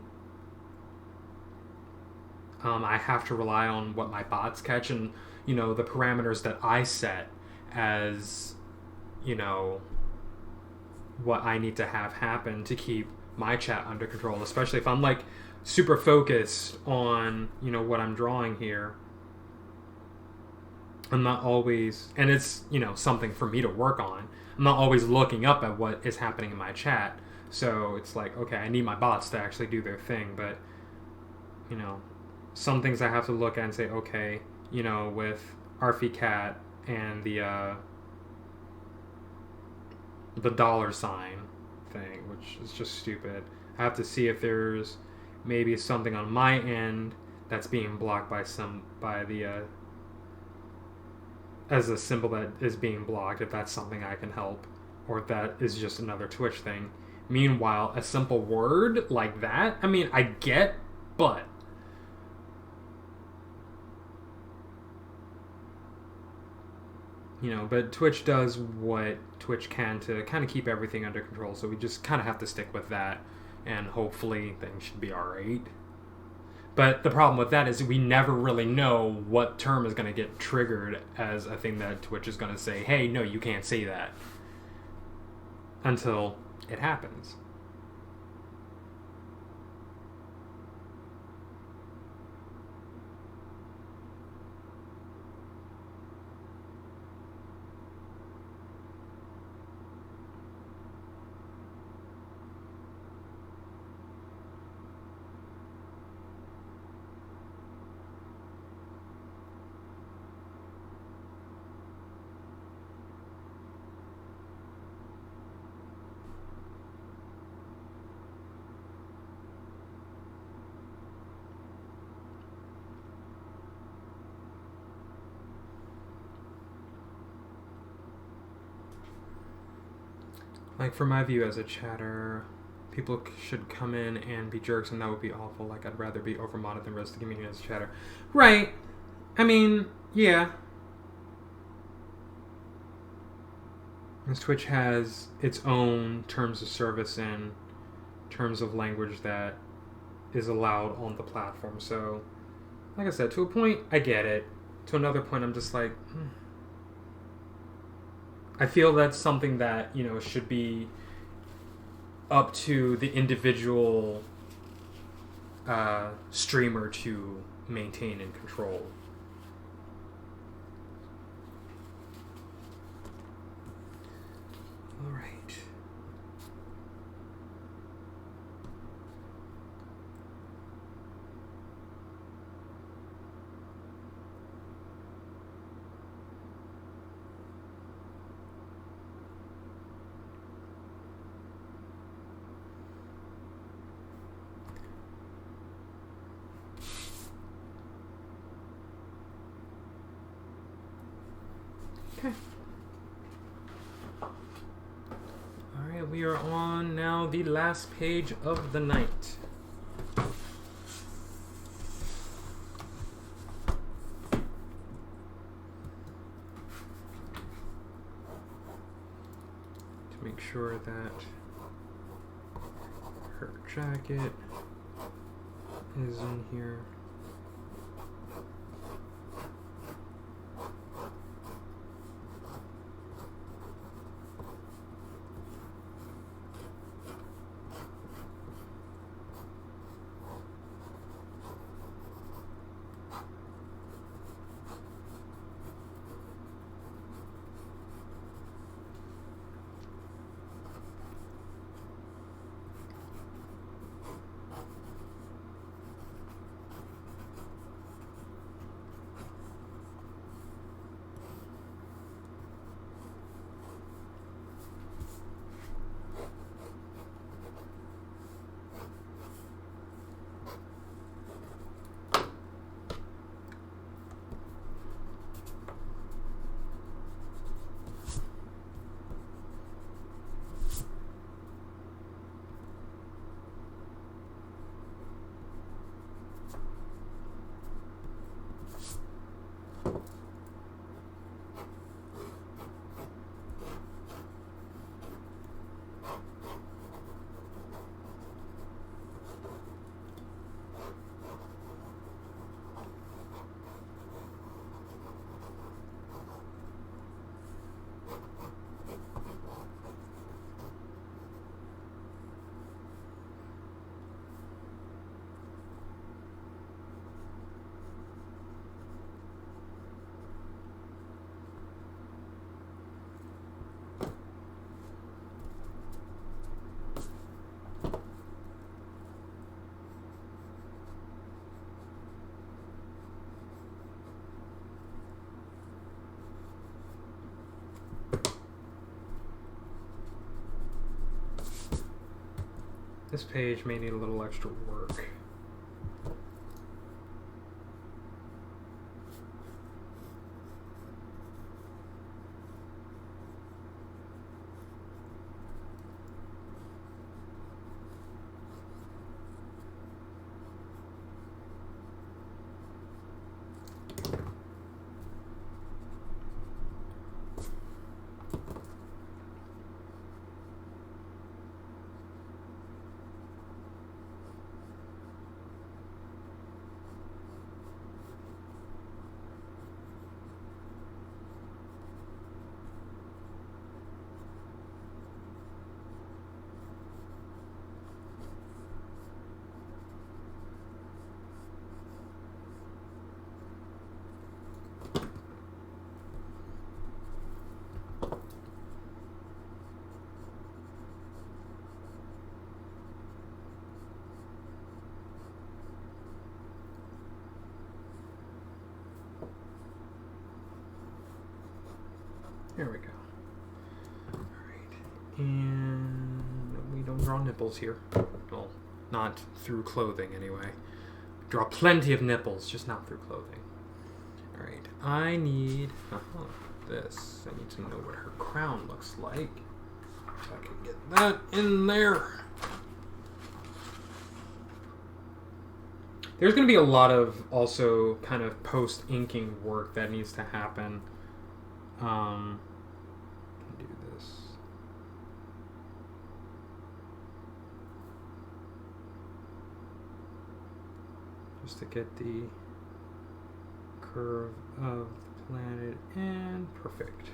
S1: I have to rely on what my bots catch and, you know, the parameters that I set as, you know, what I need to have happen to keep my chat under control, especially if I'm like super focused on, you know, what I'm drawing here. I'm not always, and it's, you know, something for me to work on. I'm not always looking up at what is happening in my chat. So it's like, okay, I need my bots to actually do their thing. But, you know, some things I have to look at and say, okay, you know, with RFCat and the $sign thing, which is just stupid. I have to see if there's maybe something on my end that's being blocked by the as a symbol that is being blocked, if that's something I can help, or if that is just another Twitch thing. Meanwhile, a simple word like that, I mean, I get, but you know, but Twitch does what Twitch can to kind of keep everything under control, so we just kind of have to stick with that, and hopefully things should be alright. But the problem with that is we never really know what term is going to get triggered as a thing that Twitch is going to say, hey, no, you can't say that, until it happens. Like, from my view as a chatter, people should come in and be jerks, and that would be awful. Like, I'd rather be overmodded than rest of the community as a chatter. Right. I mean, yeah. Because Twitch has its own terms of service and terms of language that is allowed on the platform. So, like I said, to a point, I get it. To another point, I'm just like, I feel that's something that, you know, should be up to the individual streamer to maintain and control. All right. Okay. Alright, we are on now the last page of the night. To make sure that her jacket is in here. This page may need a little extra work. There we go. Alright. And we don't draw nipples here. Well, not through clothing anyway. Draw plenty of nipples, just not through clothing. Alright. I need this. I need to know what her crown looks like. So I can get that in there. There's going to be a lot of also kind of post-inking work that needs to happen. Do this. Just to get the curve of the planet and perfect.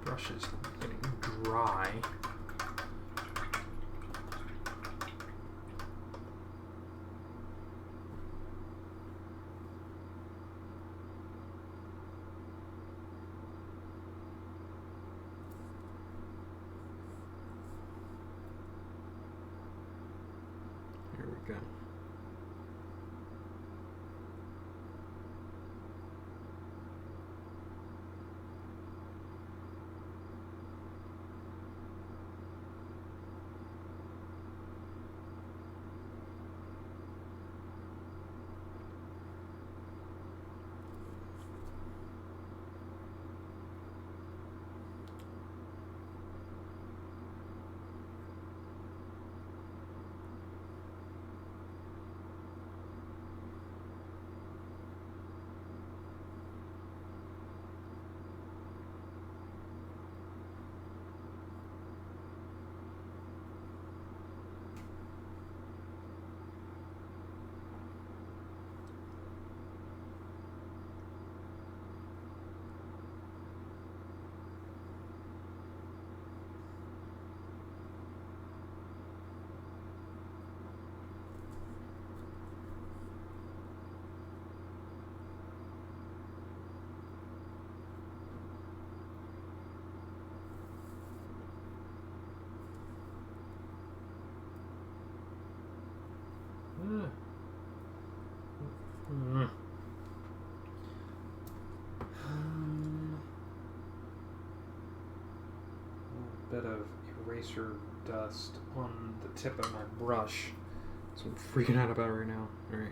S1: Brush is getting dry. Here we go. A bit of eraser dust on the tip of my brush. That's what I'm freaking out about right now. All right.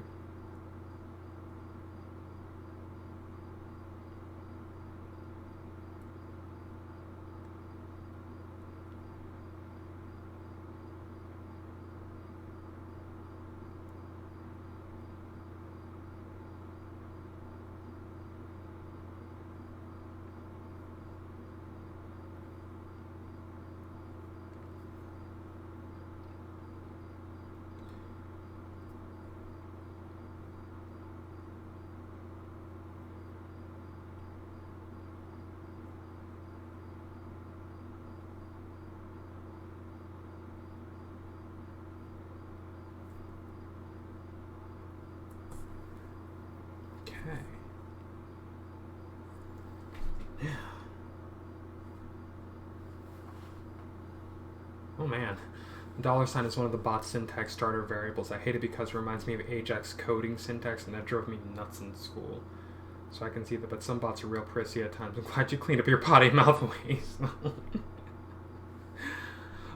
S1: Okay. Yeah. Oh man. $sign is one of the bot's syntax starter variables. I hate it because it reminds me of Ajax coding syntax, and that drove me nuts in school. So I can see that, but some bots are real prissy at times. I'm glad you cleaned up your potty mouth ways.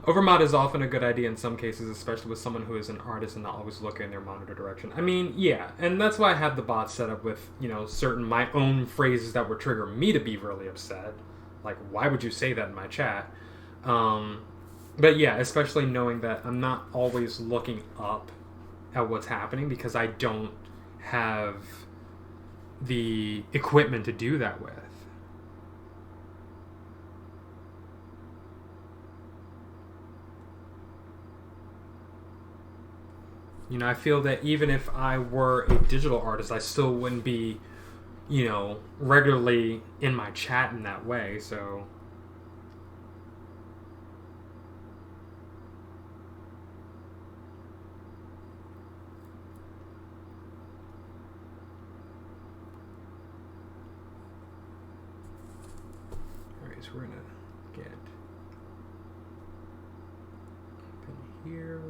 S1: Overmod is often a good idea in some cases, especially with someone who is an artist and not always looking in their monitor direction. I mean, yeah, and that's why I have the bot set up with, you know, certain my own phrases that would trigger me to be really upset. Like, why would you say that in my chat? But yeah, especially knowing that I'm not always looking up at what's happening because I don't have the equipment to do that with. You know, I feel that even if I were a digital artist, I still wouldn't be, you know, regularly in my chat in that way, so... Alright, so we're gonna get open here.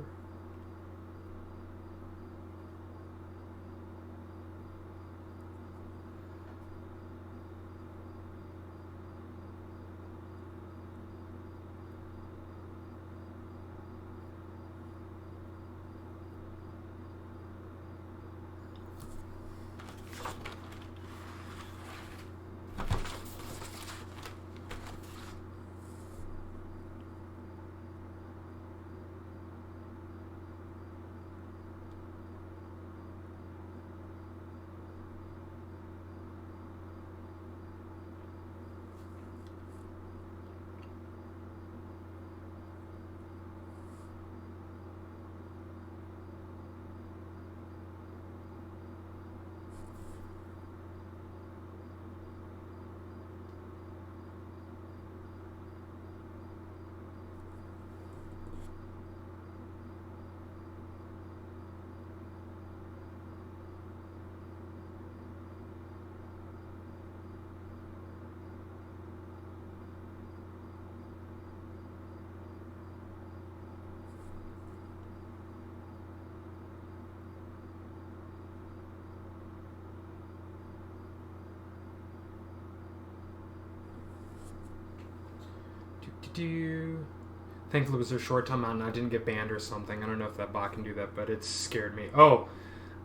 S1: Thankfully it was a short time out and I didn't get banned or something. I don't know if that bot can do that, but it scared me. Oh,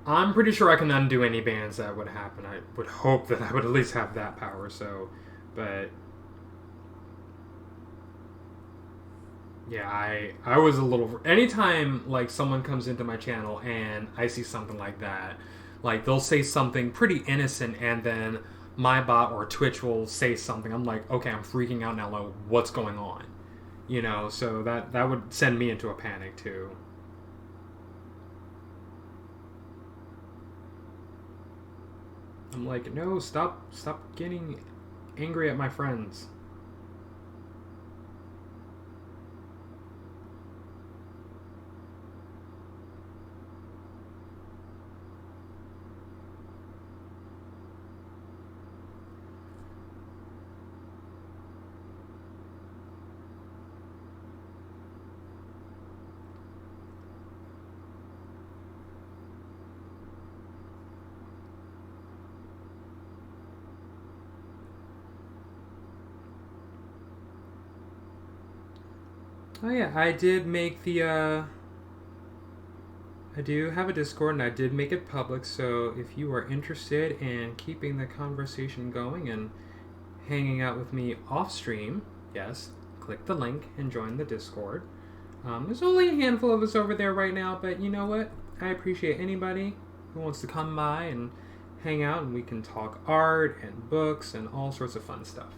S1: I'm pretty sure I can undo any bans that would happen. I would hope that I would at least have that power, so... But... Yeah, I was a little... Anytime, like, someone comes into my channel and I see something like that, like, they'll say something pretty innocent and then my bot or Twitch will say something. I'm like, okay, I'm freaking out now. Like, what's going on? You know, so that would send me into a panic, too. I'm like, no, stop getting angry at my friends. Oh yeah, I did make the I do have a Discord and I did make it public, so if you are interested in keeping the conversation going and hanging out with me off stream, yes, click the link and join the Discord. There's only a handful of us over there right now, but you know what? I appreciate anybody who wants to come by and hang out, and we can talk art and books and all sorts of fun stuff.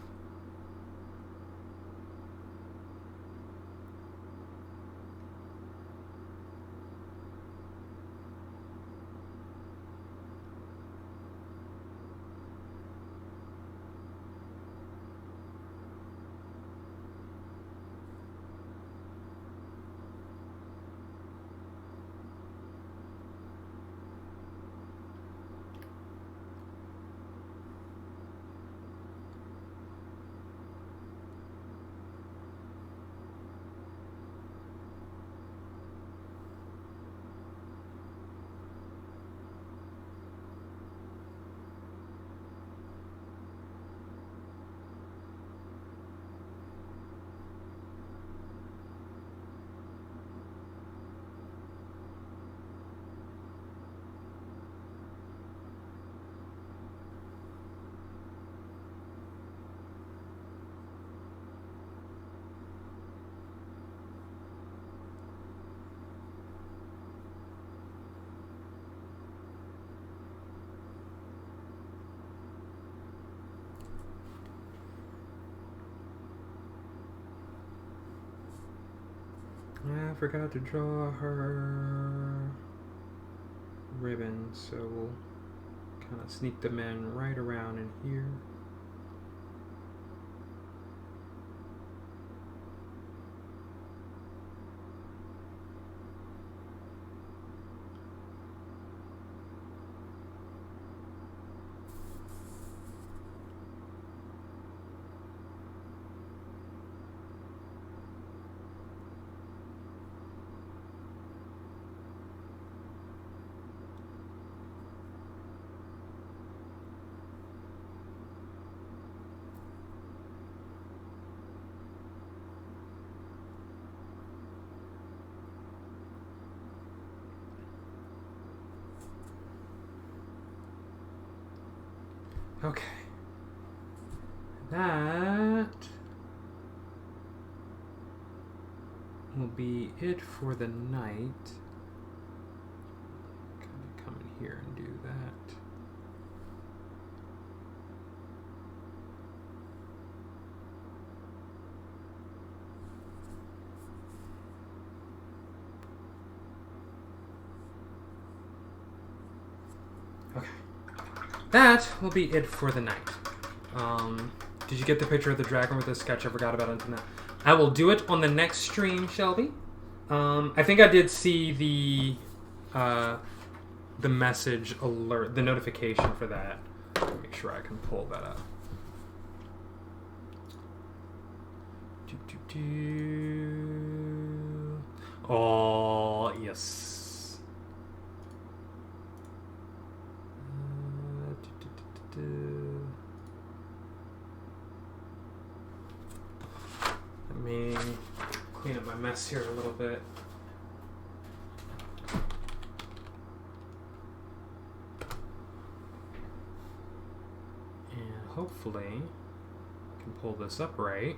S1: I forgot to draw her ribbon, so we'll kind of sneak them in right around in here. Okay. That will be it for the night. Kind of come in here and do that. Okay. That will be it for the night. Did you get the picture of the dragon with the sketch? I forgot about it until now. I will do it on the next stream, Shelby. I think I did see the message alert, the notification for that. Make sure I can pull that up. Oh, yes. Let me clean up my mess here a little bit. And hopefully I can pull this up right.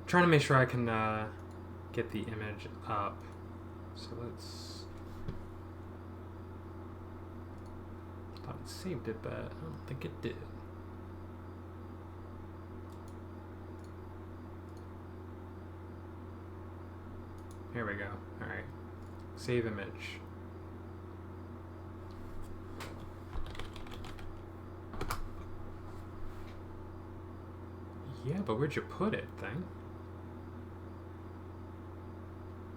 S1: Trying to make sure I can get the image up. So let's. Thought it saved it, but I don't think it did. Here we go. All right. Save image. Yeah, but where'd you put it, thing?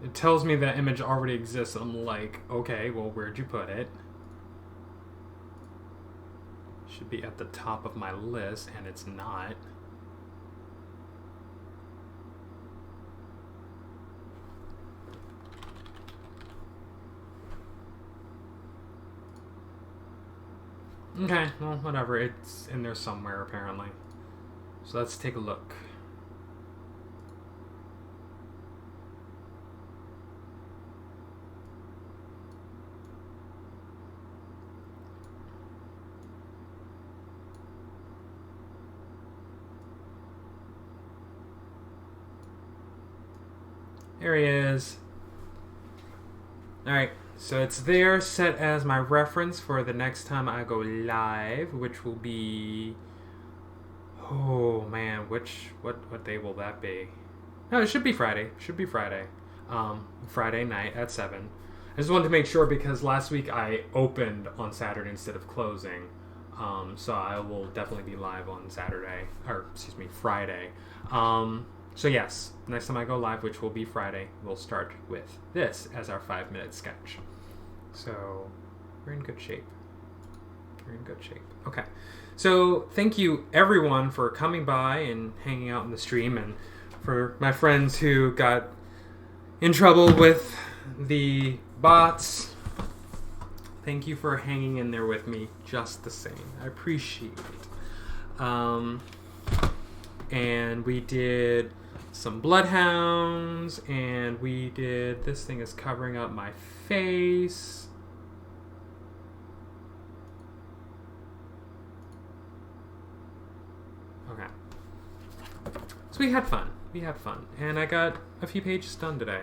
S1: It tells me that image already exists. I'm like, okay, well, where'd you put it? Should be at the top of my list, and it's not. Okay, well, whatever. It's in there somewhere, apparently. So let's take a look. There he is. Alright, so it's there set as my reference for the next time I go live, which will be... Oh man, what day will that be? No, it should be Friday. Should be Friday. Friday night at 7. I just wanted to make sure because last week I opened on Saturday instead of closing. So I will definitely be live on Saturday, or excuse me, Friday. So yes, next time I go live, which will be Friday, we'll start with this as our 5-minute sketch. So we're in good shape. We're in good shape. Okay. So thank you everyone for coming by and hanging out in the stream, and for my friends who got in trouble with the bots. Thank you for hanging in there with me just the same. I appreciate it. And we did some bloodhounds, and we did... This thing is covering up my face. Okay. So we had fun. We had fun. And I got a few pages done today.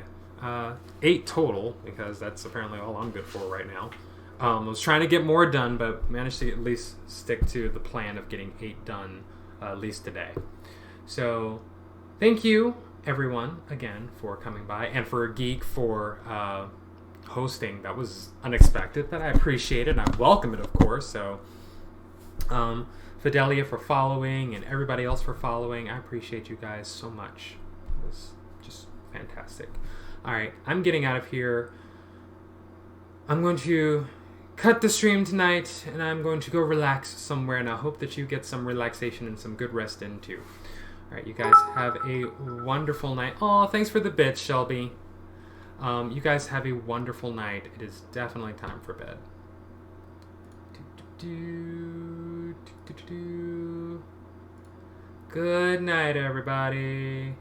S1: 8 total, because that's apparently all I'm good for right now. I was trying to get more done, but managed to at least stick to the plan of getting 8 done at least today. So, thank you, everyone, again, for coming by, and for Geek for hosting. That was unexpected, but I appreciate it, and I welcome it, of course. So, Fidelia for following, and everybody else for following. I appreciate you guys so much. It was just fantastic. All right, I'm getting out of here. I'm going to cut the stream tonight, and I'm going to go relax somewhere, and I hope that you get some relaxation and some good rest in, too. All right, you guys have a wonderful night. Oh, thanks for the bits, Shelby. You guys have a wonderful night. It is definitely time for bed. Good night, everybody.